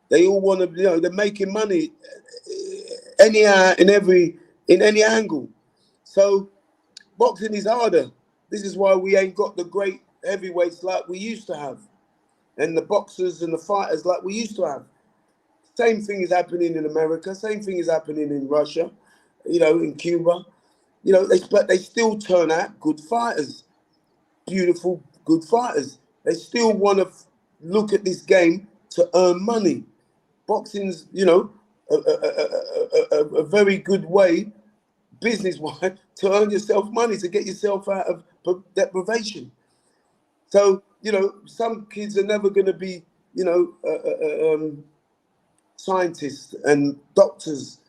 They all want to, you know, they're making money anyhow in any angle. So boxing is harder. This is why we ain't got the great heavyweights like we used to have, and the boxers and the fighters like we used to have. Same thing is happening in America. Same thing is happening in Russia, you know, in Cuba. You know, but they still turn out good fighters, beautiful, good fighters. They still want to look at this game to earn money. Boxing's, you know, a very good way, business-wise, to earn yourself money, to get yourself out of deprivation. So, you know, some kids are never going to be, you know, scientists and doctors.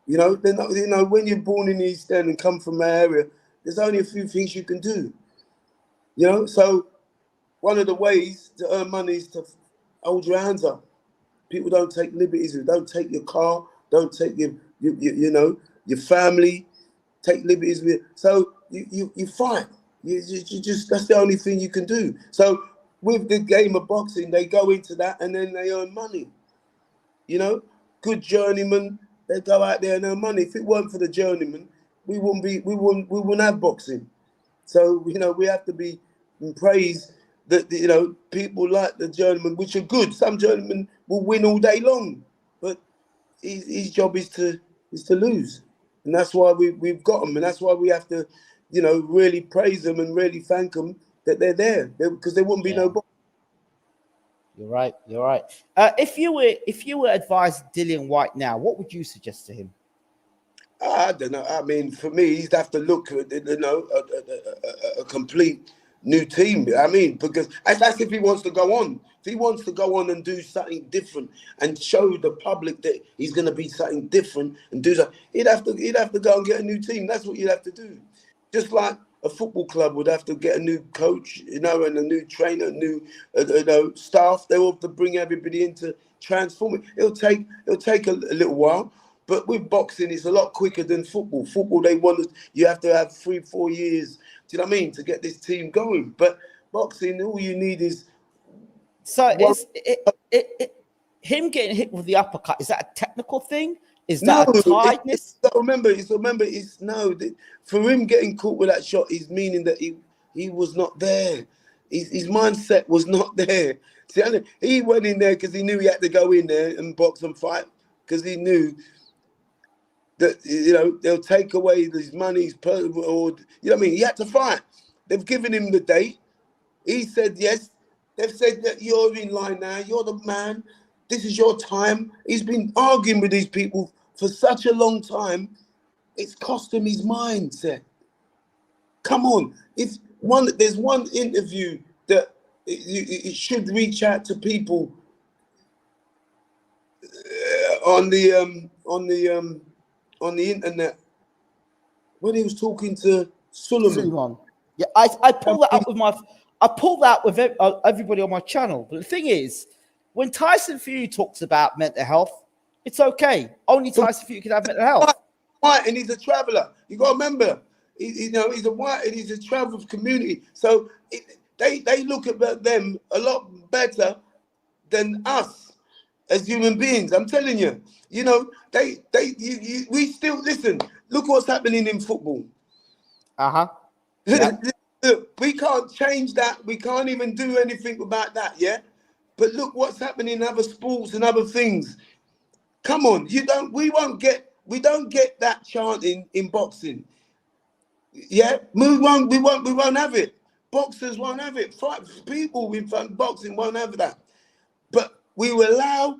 You know, they're not, you know, when you're born in the East End and come from my area, there's only a few things you can do. You know, so one of the ways to earn money is to hold your hands up. People don't take liberties. Don't take your car. Don't take your you know, your family. Take liberties with. So you fight. You just, that's the only thing you can do. So with the game of boxing, they go into that and then they earn money. You know, good journeyman, they go out there and earn money. If it weren't for the journeyman, we wouldn't have boxing. So, you know, we have to be in praise that, you know, people like the journeyman, which are good. Some journeymen will win all day long, but his job is to lose. And that's why we've got them. And that's why we have to, you know, really praise them and really thank them that they're there, because there wouldn't be no boxing. You're right. If you were advised Dillian Whyte now, what would you suggest to him? I don't know. I mean, for me, he'd have to look at, you know, a complete new team. I mean, because that's if he wants to go on. If he wants to go on and do something different and show the public that he's going to be something different and do something, he'd have to go and get a new team. That's what you'd have to do. Just like a football club would have to get a new coach, you know, and a new trainer, new you know, staff. They will have to bring everybody in to transform it. It'll take a little while. But with boxing, it's a lot quicker than football. Football, you have to have 3-4 years, do you know what I mean, to get this team going. But boxing, all you need is... So him getting hit with the uppercut, is that a technical thing? Is that a tiredness? Remember, for him getting caught with that shot is meaning that he was not there. His mindset was not there. See, he went in there because he knew he had to go in there and box and fight, because he knew that, you know, they'll take away his money, or, you know what I mean? He had to fight. They've given him the date. He said yes. They've said that you're in line now. You're the man. This is your time. He's been arguing with these people for such a long time. It's cost him his mindset. Come on. There's one interview that it should reach out to people on the internet, when he was talking to SULIAMAN. Yeah, I pulled that with everybody on my channel. But the thing is, when Tyson Fury talks about mental health, it's okay. Only Tyson Fury can have mental health. White, and he's a traveller. You got to remember, he's a white and he's a travel community. So they look at them a lot better than us as human beings. I'm telling you. You know, we still listen. Look what's happening in football. Yeah. We can't change that. We can't even do anything about that. Yeah. But look what's happening in other sports and other things. Come on, we don't get that chant in boxing. Yeah, we won't have it. Boxers won't have it. People in boxing won't have that. But we will allow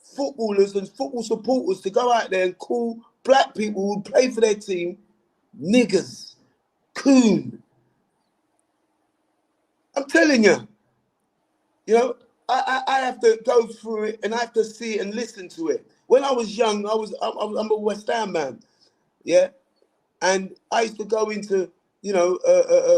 footballers and football supporters to go out there and call black people who play for their team niggers, coon. I'm telling you, you know, I have to go through it and I have to see it and listen to it. When I was young, I'm a West Ham man, yeah, and I used to go into, you know,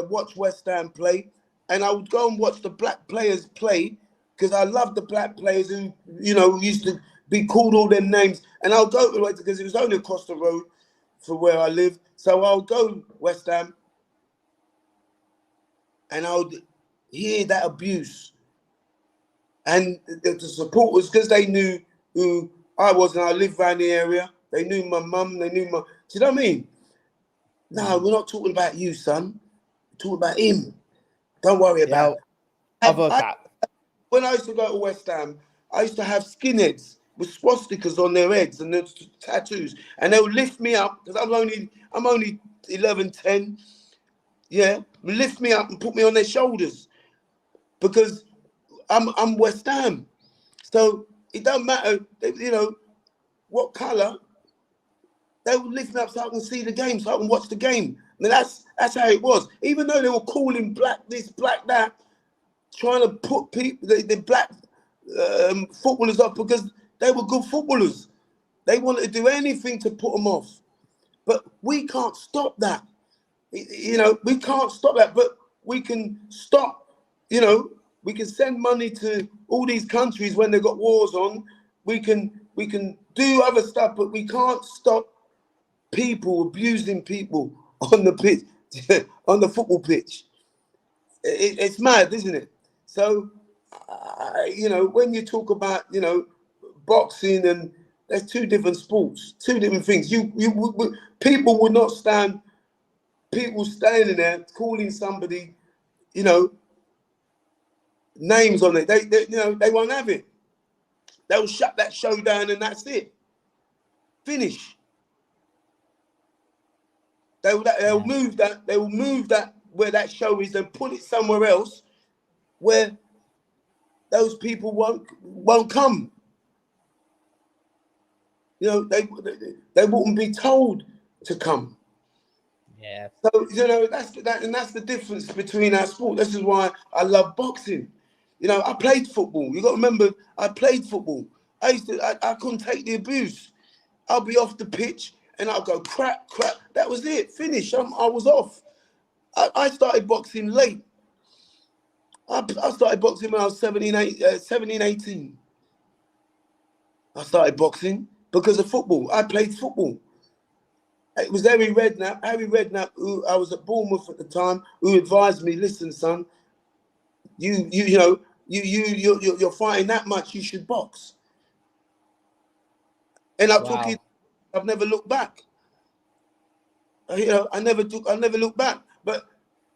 watch West Ham play, and I would go and watch the black players play because I loved the black players who, you know, used to be called all them names, and I'll go to it because it was only across the road for where I live, so I'll go West Ham, and I would hear that abuse. And the supporters, because they knew who I was and I lived around the area, they knew my mum, they knew do you know what I mean? No, we're not talking about you, son. We're talking about him. Don't worry about that. When I used to go to West Ham, I used to have skinheads with swastikas on their heads and their tattoos. And they would lift me up, because I'm only 11, 10. Yeah, lift me up and put me on their shoulders. Because I'm West Ham, so it don't matter, you know, what colour. They would lift me up so I can see the game, so I can watch the game. And that's how it was. Even though they were calling black this, black that, trying to put people, the black footballers up because they were good footballers. They wanted to do anything to put them off. But we can't stop that. You know, we can't stop that. But we can stop, you know. We can send money to all these countries when they've got wars on. We can do other stuff, but we can't stop people abusing people on the pitch, on the football pitch. It's mad, isn't it? So, you know, when you talk about, you know, boxing, and there's two different sports, two different things. People would not stand. People standing there calling somebody, you know, names on it, they you know, they won't have it. They'll shut that show down and that's it. Finish. They'll move that. They will move that where that show is and put it somewhere else where those people won't come. You know, they wouldn't be told to come. Yeah. So, you know, that's the difference between our sport. This is why I love boxing. You know, I played football. You got to remember, I played football. I couldn't take the abuse. I'll be off the pitch and I'll go crap. That was it. Finish. I was off. I started boxing late. I started boxing when I was 17, 18. I started boxing because of football. I played football. It was Harry Redknapp, who I was at Bournemouth at the time, who advised me, listen, son, you're fighting that much, you should box. And I've never looked back. I never looked back. But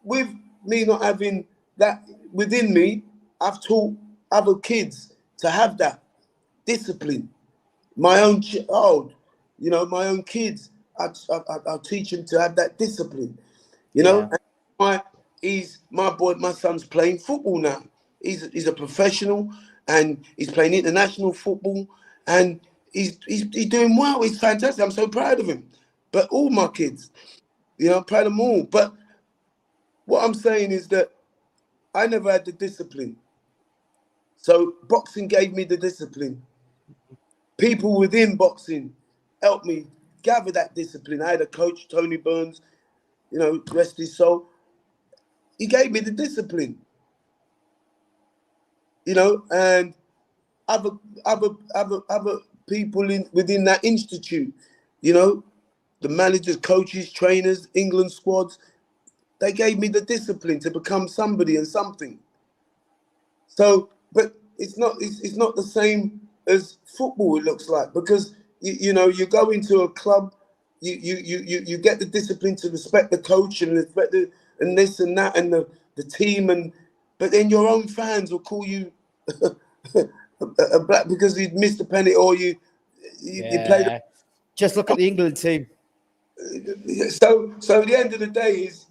with me not having that within me, I've taught other kids to have that discipline. My own child, my own kids, I'll teach them to have that discipline. And my son's playing football now. He's a professional, and he's playing international football, and he's doing well. He's fantastic. I'm so proud of him. But all my kids, I'm proud of them all. But what I'm saying is that I never had the discipline. So boxing gave me the discipline. People within boxing helped me gather that discipline. I had a coach, Tony Burns, rest his soul. He gave me the discipline. And other people within that institute, the managers, coaches, trainers, England squads, they gave me the discipline to become somebody and something. So, but it's not the same as football, it looks like, because you go into a club, you get the discipline to respect the coach and respect and this and that and the team, but then your own fans will call you a black because you missed a penalty or you played. Just look at the England team. So at the end of the day is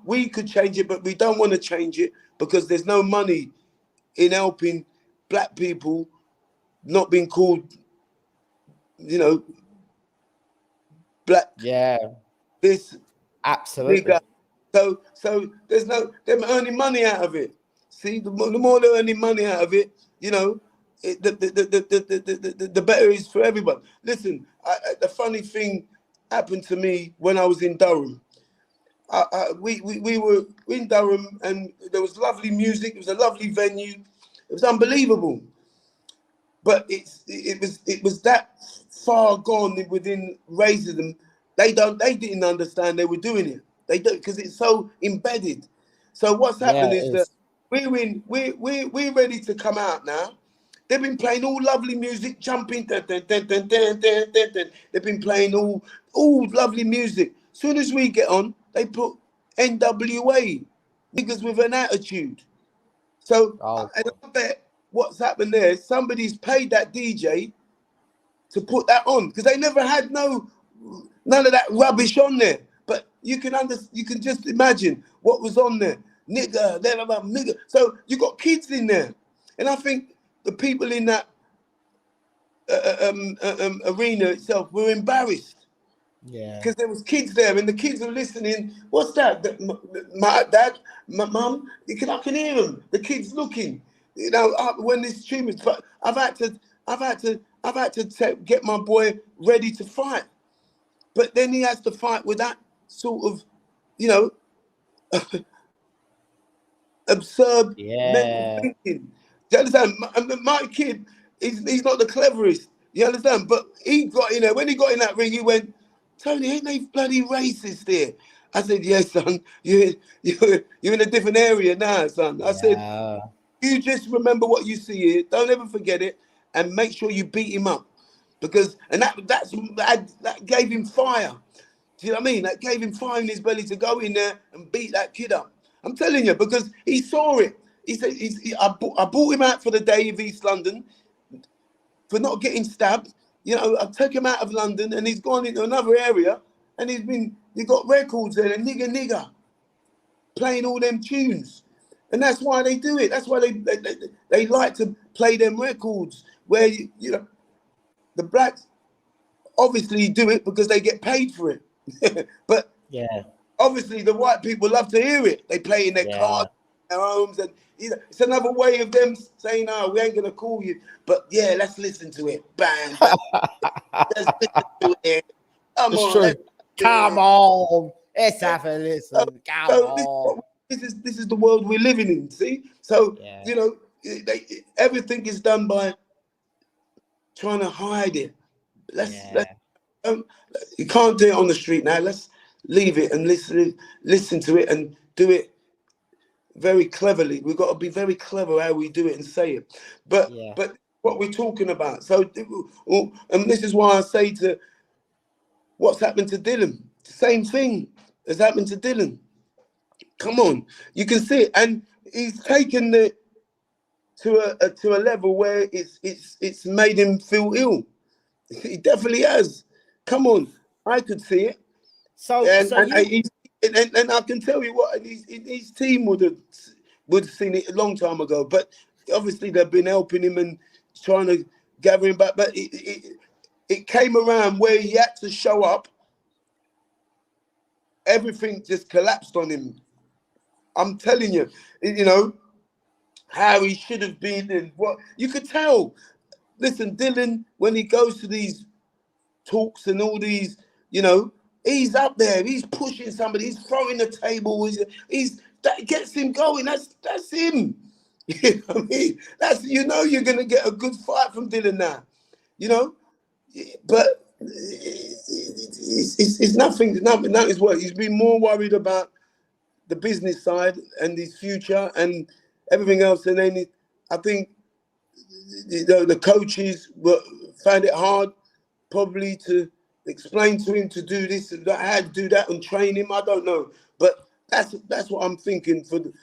we could change it, but we don't want to change it because there's no money in helping black people not being called, black. Yeah. This absolutely. So there's them earning money out of it. See, the more they're earning money out of it, the better it is for everyone. Listen, the funny thing happened to me when I was in Durham. We were in Durham and there was lovely music. It was a lovely venue. It was unbelievable. But it was that far gone within racism. They didn't understand they were doing it. They don't, because it's so embedded. So what's happened is that we're ready to come out now. They've been playing all lovely music, jumping. They've been playing all lovely music. Soon as we get on, they put NWA, niggas with an attitude. So I bet what's happened there, somebody's paid that DJ to put that on because they never had none of that rubbish on there. But you can just imagine what was on there. Nigga, nigga. So you got kids in there. And I think the people in that arena itself were embarrassed. Yeah. Because there was kids there and the kids were listening. What's that? My dad, my mum, I can hear them. The kids looking. When this tune was, but I've had to get my boy ready to fight. But then he has to fight with that sort of, absurd mental thinking. Do you understand? My kid, he's not the cleverest. You understand? But he got in there. When he got in that ring, he went, Tony, ain't they bloody racist here? I said, yes, son. You're in a different area now, son. I said, you just remember what you see here. Don't ever forget it, and make sure you beat him up, because that gave him fire. Do you know what I mean? That gave him fire in his belly to go in there and beat that kid up. I'm telling you, because he saw it. He said, I bought him out for the day of East London for not getting stabbed. I took him out of London and he's gone into another area and he got records there, and nigga, playing all them tunes. And that's why they do it. That's why they like to play them records where, the blacks obviously do it because they get paid for it. But obviously the white people love to hear it. They play in their cars, their homes, and it's another way of them saying, "Oh, we ain't gonna call you, but yeah, let's listen to it." Bang, bang. Let's listen to it. Come on, Come on. Let's have a listen. Come So on. this is the world we're living in. See, so Yeah. you know, everything is done by trying to hide it. Let's you can't do it on the street now. Let's leave it and listen to it and do it very cleverly. We've got to be very clever how we do it and say it. But what we're talking about. So, and this is why I say to what's happened to Dylan. The same thing has happened to Dylan. Come on, you can see it, and he's taken it to a level where it's made him feel ill. He definitely has. Come on, I could see it. And I can tell you what, his team would have seen it a long time ago. But obviously they've been helping him and trying to gather him back. But it came around where he had to show up. Everything just collapsed on him. I'm telling you, you know, how he should have been and what you could tell. Listen, Dylan, when he goes to these talks and all these, you know, he's up there, he's pushing somebody, he's throwing the table, that gets him going. That's him. You know what I mean? That's, you know, you're gonna get a good fight from Dylan now, you know. But it's nothing. That is what he's been more worried about the business side and his future and everything else. And then I think the coaches found it hard probably to explain to him to do this and that, how to do that and train him. I don't know, but that's what I'm thinking for the.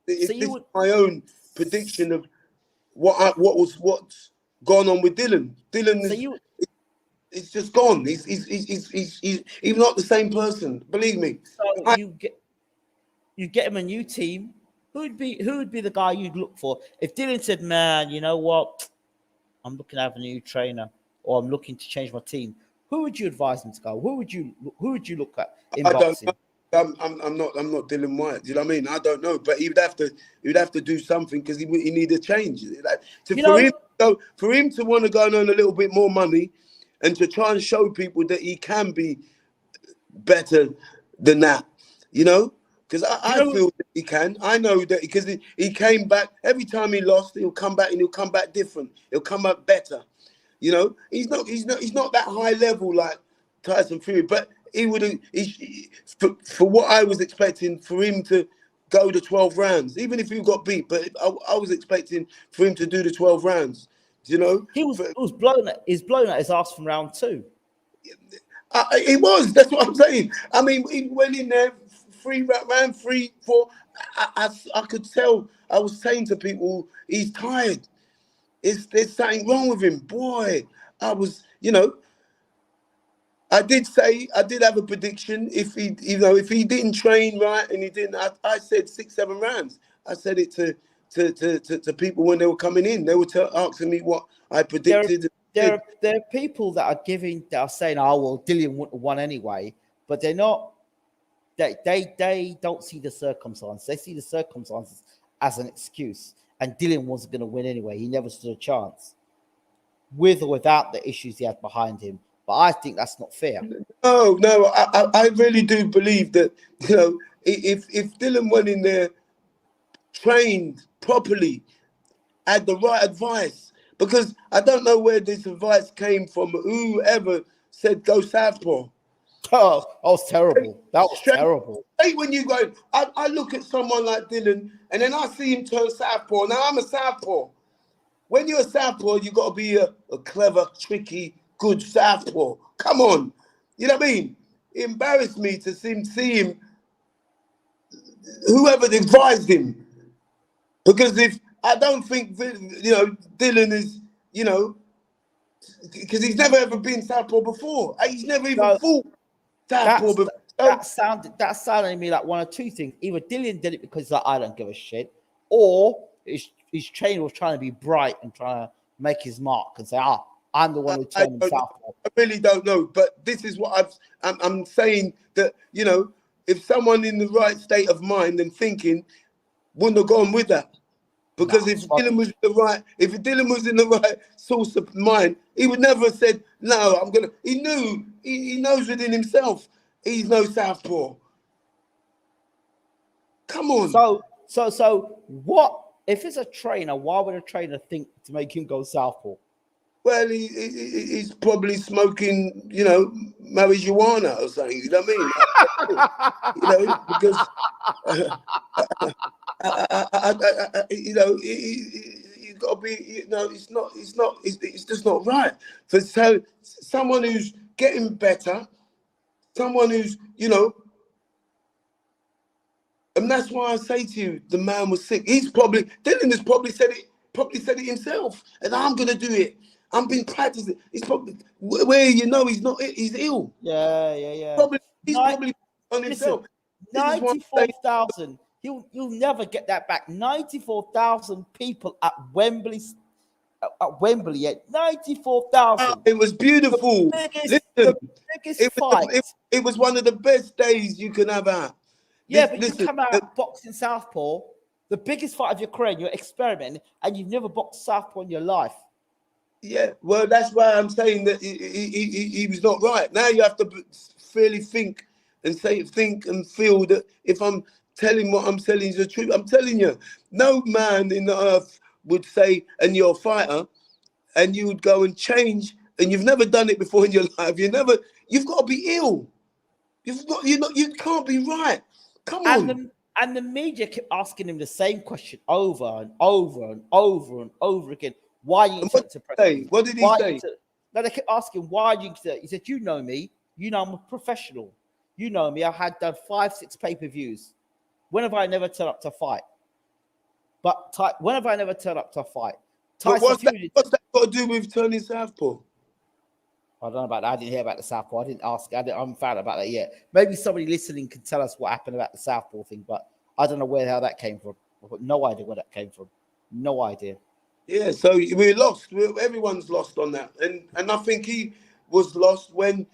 This is my own prediction of what's gone on with Dylan. Dylan it's just gone. He's not the same person. Believe me. So you get him a new team. Who would be the guy you'd look for if Dylan said, "Man, you know what? I'm looking to have a new trainer, or I'm looking to change my team." Who would you advise him to go? Who would you look at in boxing? I'm not Dillian Whyte. Do you know what I mean? I don't know, but he'd have to do something because he need a change. For him to want to go and earn a little bit more money, and to try and show people that he can be better than that, you know. Because I feel that he can. I know that because he came back. Every time he lost, he'll come back and he'll come back different. He'll come back better. You know, he's not that high level like Tyson Fury, but he would have. For what I was expecting for him to go the 12 rounds, even if he got beat. But I was expecting for him to do the 12 rounds. You know, he was blown at his ass from round 2. He was. That's what I'm saying. I mean, he went in there. Round 3, 4, I could tell. I was saying to people, he's tired. There's something wrong with him, boy. I was, you know. I did have a prediction. If he didn't train right and he didn't, I said 6, 7 rounds. I said it to people when they were coming in. They were asking me what I predicted. There are people that are saying, "Oh well, Dillian wouldn't have won anyway," but they're not. They don't see the circumstances. They see the circumstances as an excuse. And Dillian wasn't going to win anyway. He never stood a chance, with or without the issues he had behind him. But I think that's not fair. No, I really do believe that, you know, if Dillian went in there, trained properly, had the right advice, because I don't know where this advice came from. Whoever said go southpaw. Oh, that was terrible. That was terrible. Hey, when you go, I look at someone like Dylan, and then I see him turn southpaw. Now, I'm a southpaw. When you're a southpaw, you got to be a clever, tricky, good southpaw. Come on. You know what I mean? It embarrassed me to see him, whoever advised him. Because I don't think, you know, Dylan is, you know, because he's never ever been southpaw before. He's never even fought. That sounded to me like one of two things. Either Dillian did it because like, I don't give a shit, or his trainer was trying to be bright and trying to make his mark and say, I'm the one who turned him southpaw. I really don't know, but this is what I'm saying, that, you know, if someone in the right state of mind and thinking wouldn't have gone with that. Because if Dylan was in the right source of mind, he would never have said, "No, I'm gonna." He knows within himself He's no southpaw. Come on. So what if it's a trainer? Why would a trainer think to make him go southpaw? Well, he's probably smoking, you know, marijuana or something. You know what I mean? You know, because you know, you got to be. You know, it's just not right for someone who's getting better, someone who's, you know. And that's why I say to you, the man was sick. Dillian has probably said it himself. And I'm gonna do it. I've been practicing. He's probably where you know he's ill. Yeah. He's probably on himself. 94,000. You'll never get that back. 94,000 people at Wembley. At Wembley, yet 94,000. It was beautiful. The biggest fight. It was one of the best days you can have out. Yeah, but you come out boxing southpaw, the biggest fight of your career, you're experimenting, and you've never boxed southpaw in your life. Yeah, well, that's why I'm saying that he was not right. Now you have to fairly think and feel that if I'm telling what I'm telling is the truth. I'm telling you, no man in the earth would say, and you're a fighter, and you would go and change, and you've never done it before in your life. You've got to be ill. You can't be right. Come on. And the media kept asking him the same question over and over and over and over again. Why are you suppressing? What did he say? No, they kept asking, why are you? He said, you know me. You know I'm a professional. You know me. I had done 5-6 pay-per-views. When have I never turned up to fight? When have I never turned up to a fight? What's that got to do with turning southpaw? I don't know about that. I didn't hear about the southpaw. I didn't ask. I haven't found out about that yet. Maybe somebody listening can tell us what happened about the southpaw thing, but I don't know where the hell that came from. I've got no idea where that came from. No idea. Yeah, so we're lost. Everyone's lost on that. And I think he was lost when,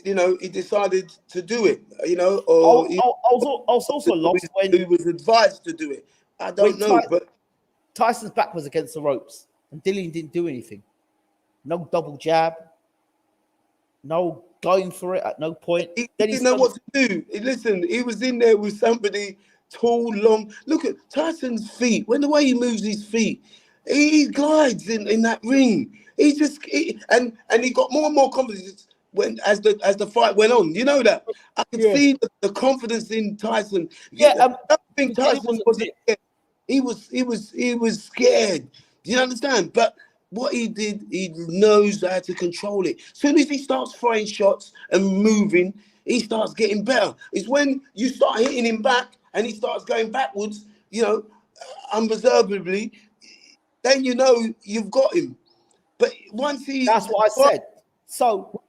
you know, he decided to do it, you know, or I was also lost when he was advised to do it. I don't know, but Tyson's back was against the ropes and Dillian didn't do anything. No double jab. No going for it at no point. He didn't know what to do. Listen, he was in there with somebody tall, long. Look at Tyson's feet. When the way he moves his feet, he glides in that ring. He got more and more confidence as the fight went on. You know that? I could see the confidence in Tyson. Yeah, I don't think Tyson wasn't scared. He was scared. Do you understand? But what he did, he knows how to control it. As soon as he starts throwing shots and moving, he starts getting better. It's when you start hitting him back and he starts going backwards, you know, unreservedly, then you know you've got him. But once that's what I said. So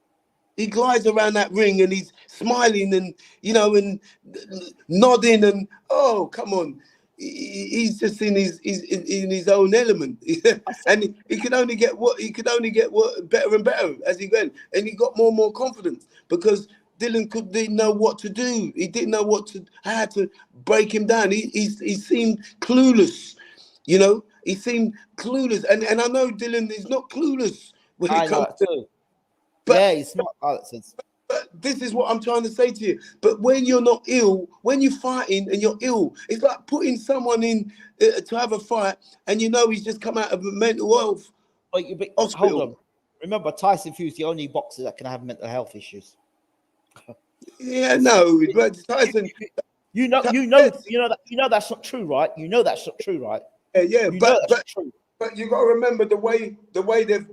he glides around that ring and he's smiling and, you know, and nodding and, oh, come on. He's just in his own element, and he could only get better and better as he went, and he got more and more confidence because Dillian didn't know what to do. He didn't know how to break him down. He seemed clueless, you know. He seemed clueless, and I know Dillian is not clueless when it comes to. But yeah, he's not. But this is what I'm trying to say to you. But when you're not ill, when you're fighting and you're ill, it's like putting someone in to have a fight and you know he's just come out of a mental health hospital. Hold on. Remember, Tyson Fury's the only boxer that can have mental health issues. Yeah, no, but Tyson. You know that's not true, right? You know that's not true, right? Yeah, but you got to remember the way they've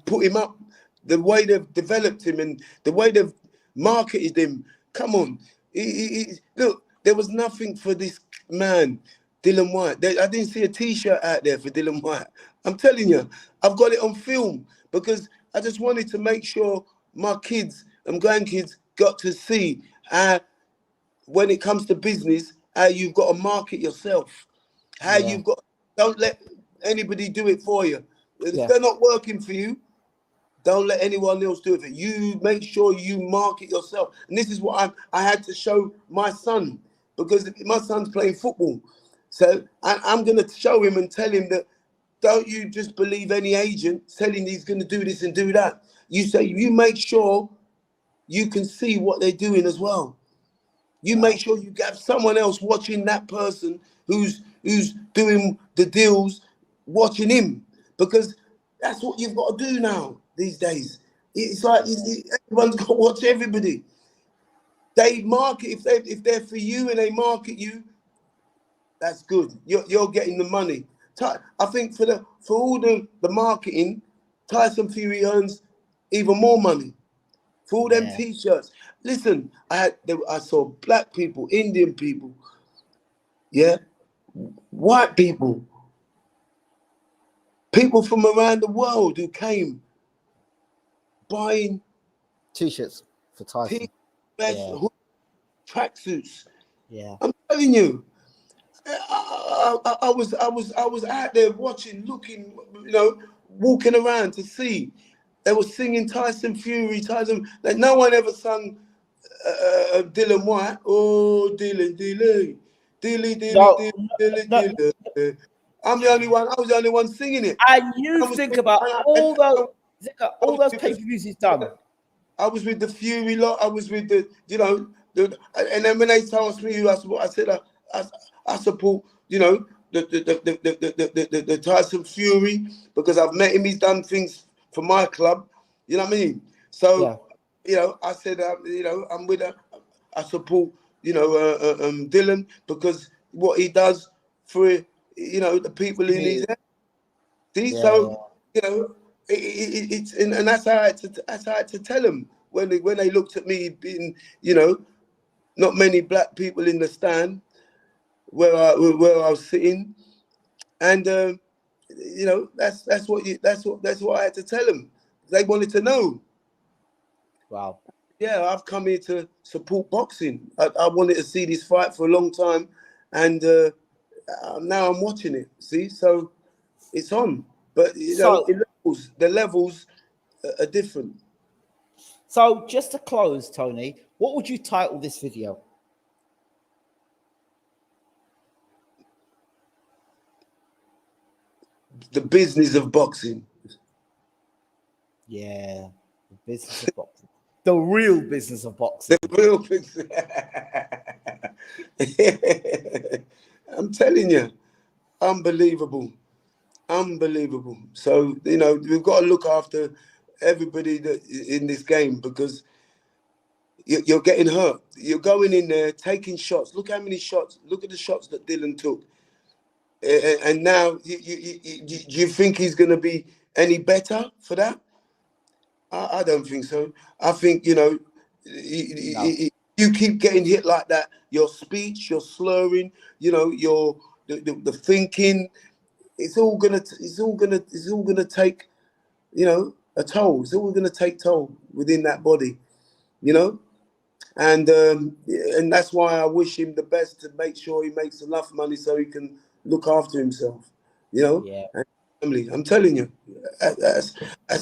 put him up. The way they've developed him and the way they've marketed him. Come on. Look, there was nothing for this man, Dillian Whyte. I didn't see a T-shirt out there for Dillian Whyte. I'm telling you, I've got it on film because I just wanted to make sure my kids and grandkids got to see when it comes to business, how you've got to market yourself. Don't let anybody do it for you. If they're not working for you, don't let anyone else do it. You make sure you market yourself. And this is what I had to show my son because my son's playing football. So I'm going to show him and tell him that don't you just believe any agent telling he's going to do this and do that. You say you make sure you can see what they're doing as well. You make sure you have someone else watching that person who's doing the deals, watching him, because that's what you've got to do now these days. It's like everyone's got to watch everybody. They market if they're for you and they market you. That's good. You're getting the money. I think for all the marketing, Tyson Fury earns even more money for all them T-shirts. Listen, I saw black people, Indian people, white people, people from around the world who came buying T-shirts for Tyson, tracksuits. Yeah, I'm telling you. I was out there watching, looking, walking around to see. They were singing Tyson Fury, Tyson. Like no one ever sung Dillian Wasnt. Oh, Dillian. I'm the only one. I was the only one singing it. And you think about all those pay-per-views he's done. I was with the Fury lot. I was with the, and then when they asked me who I support, I said I support, the Tyson Fury, because I've met him. He's done things for my club. You know what I mean? So, I said, I'm with I support, Dillian, because what he does for, the people in his head. See, so, it's and that's how I had to tell them when they looked at me being, not many black people in the stand where I was sitting, and that's what I had to tell them. They wanted to know. Wow. Yeah, I've come here to support boxing. I wanted to see this fight for a long time, and now I'm watching it. See, so it's on, but the levels are different. So just to close, Tony, what would you title this video? The business of boxing. Yeah, the business of boxing. The real business of boxing. The real business. I'm telling you, unbelievable. So, we've got to look after everybody that in this game, because you're getting hurt. You're going in there, taking shots. Look how many shots. Look at the shots that Dillian took. And now, do you think he's going to be any better for that? I don't think so. I think, you keep getting hit like that. Your speech, your slurring, your the thinking, it's all gonna take, a toll. It's all gonna take toll within that body, and that's why I wish him the best, to make sure he makes enough money so he can look after himself, Yeah. and family. I'm telling you, that's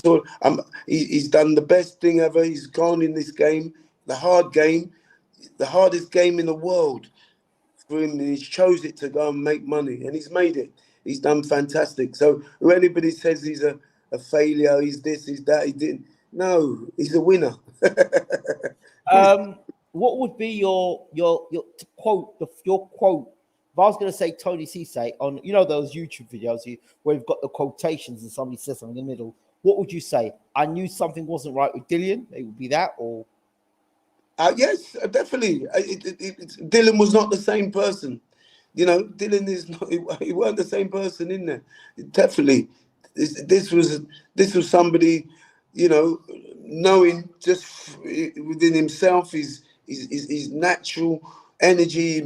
all. He's done the best thing ever. He's gone in this game, the hard game, the hardest game in the world for him, and he's chose it to go and make money, and he's made it. He's done fantastic. So if anybody says he's a failure, he's this, he's that, he didn't. No, he's a winner. What would be your quote? Your quote. If I was going to say Tony Cece on, those YouTube videos where you've got the quotations and somebody says something in the middle, what would you say? I knew something wasn't right with Dillian. It would be that, or yes, definitely. Dillian was not the same person. Dillian is not. He weren't the same person in there. Definitely, this was somebody, knowing just within himself his natural energy,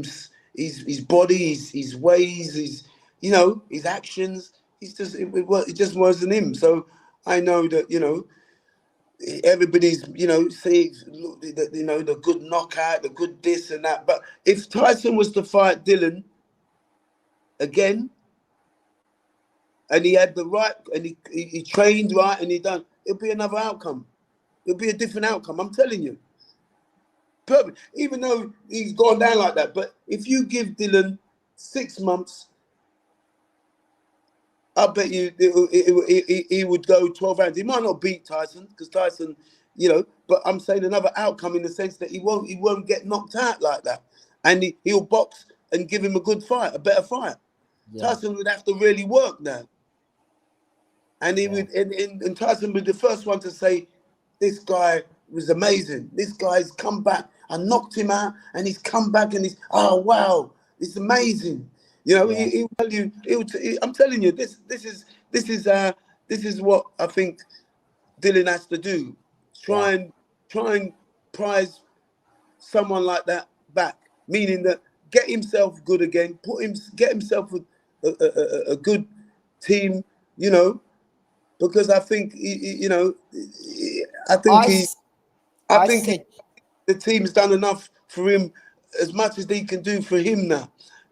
his body, his ways, his actions. It just wasn't him. So I know that everybody's say the good knockout, the good this and that. But if Tyson was to fight Dillian again, and he had the right, and he trained right, and it'll be another outcome. It'll be a different outcome. I'm telling you. Perfect. Even though he's gone down like that, but if you give Dillian 6 months, I bet you he would go 12 rounds. He might not beat Tyson, because Tyson you know. But I'm saying another outcome in the sense that he won't get knocked out like that, and he'll box and give him a good fight, a better fight. Yeah. Tyson would have to really work now, and he would, and Tyson would be the first one to say, "This guy was amazing. This guy's come back. I knocked him out, and he's come back, and he's wow, it's amazing." You know, he'll tell you. I'm telling you, this is what I think Dillian has to do. Try and prize someone like that back, meaning that get himself good again, get himself a good team, you know, because I think I think the team's done enough for him, as much as they can do for him now.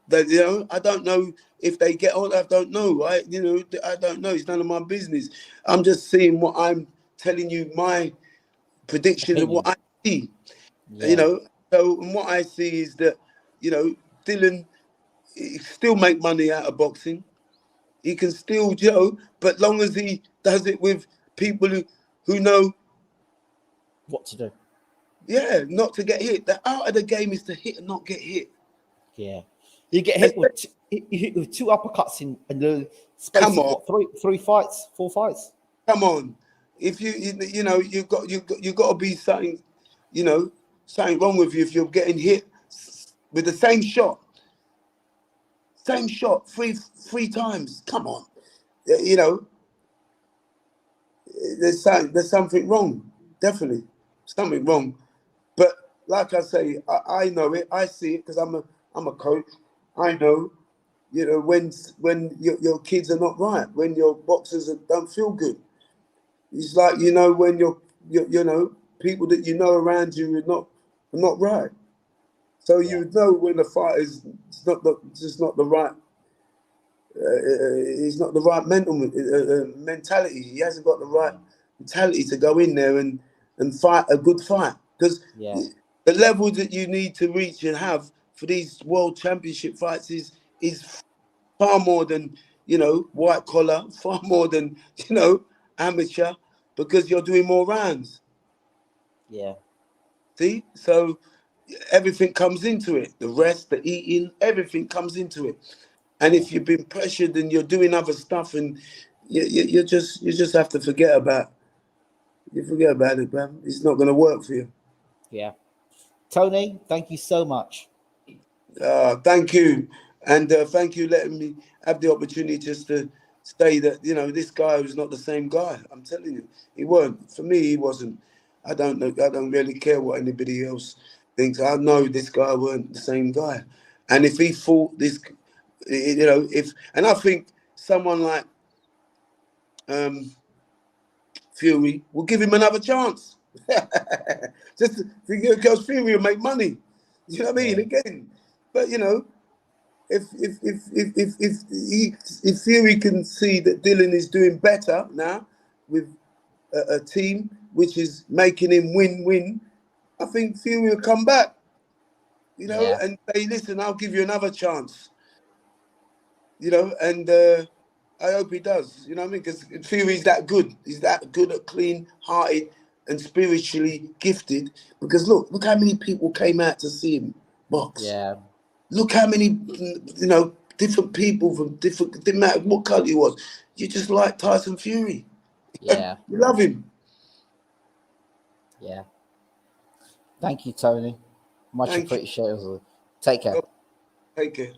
That, you know, I don't know if they get on. I don't know. I don't know. It's none of my business. I'm just seeing what I'm telling you, my predictions of what I see. Yeah. You know, so what I see is that, you know, Dillian still make money out of boxing. He can still, you know, but long as he does it with people who know what to do. Yeah, not to get hit. The art of the game is to hit and not get hit. Yeah. You get hit with two uppercuts in the space of what, three fights, 4 fights. Come on, if you know you got to be something, you know, something wrong with you if you're getting hit with the same shot three times. Come on, you know, there's something wrong. Definitely something wrong. But like I say, I know it. I see it because I'm a coach. I know, you know, when your kids are not right, when your boxers don't feel good. It's like, you know, when you know, people that you know around you are not right. So you know when the fight is just not the right. He's not the right mentality. He hasn't got the right mentality to go in there and fight a good fight, because the level that you need to reach and have for these world championship fights is far more than, you know, white collar, far more than, you know, amateur, because you're doing more rounds. Yeah. See? So everything comes into it. The rest, the eating, everything comes into it. And if you've been pressured and you're doing other stuff, and you just have to forget about it, man. It's not going to work for you. Yeah. Tony, thank you so much. Thank you. And thank you letting me have the opportunity just to say that, you know, this guy was not the same guy. I'm telling you, he weren't. For me, he wasn't. I don't know. I don't really care what anybody else thinks. I know this guy weren't the same guy. And if he fought this, you know, and I think someone like Fury will give him another chance. Just because Fury will make money. You know what I mean? Again. But, you know, if Fury can see that Dillian is doing better now with a team which is making him win-win, I think Fury will come back, you know, and say, listen, I'll give you another chance, you know, and I hope he does, you know what I mean? Because Fury's that good. He's that good at clean-hearted and spiritually gifted. Because look how many people came out to see him box. Yeah. Look how many, you know, different people from didn't matter what colour he was. You just like Tyson Fury. Yeah. You love him. Yeah. Thank you, Tony. Much appreciated. Take care. Take care.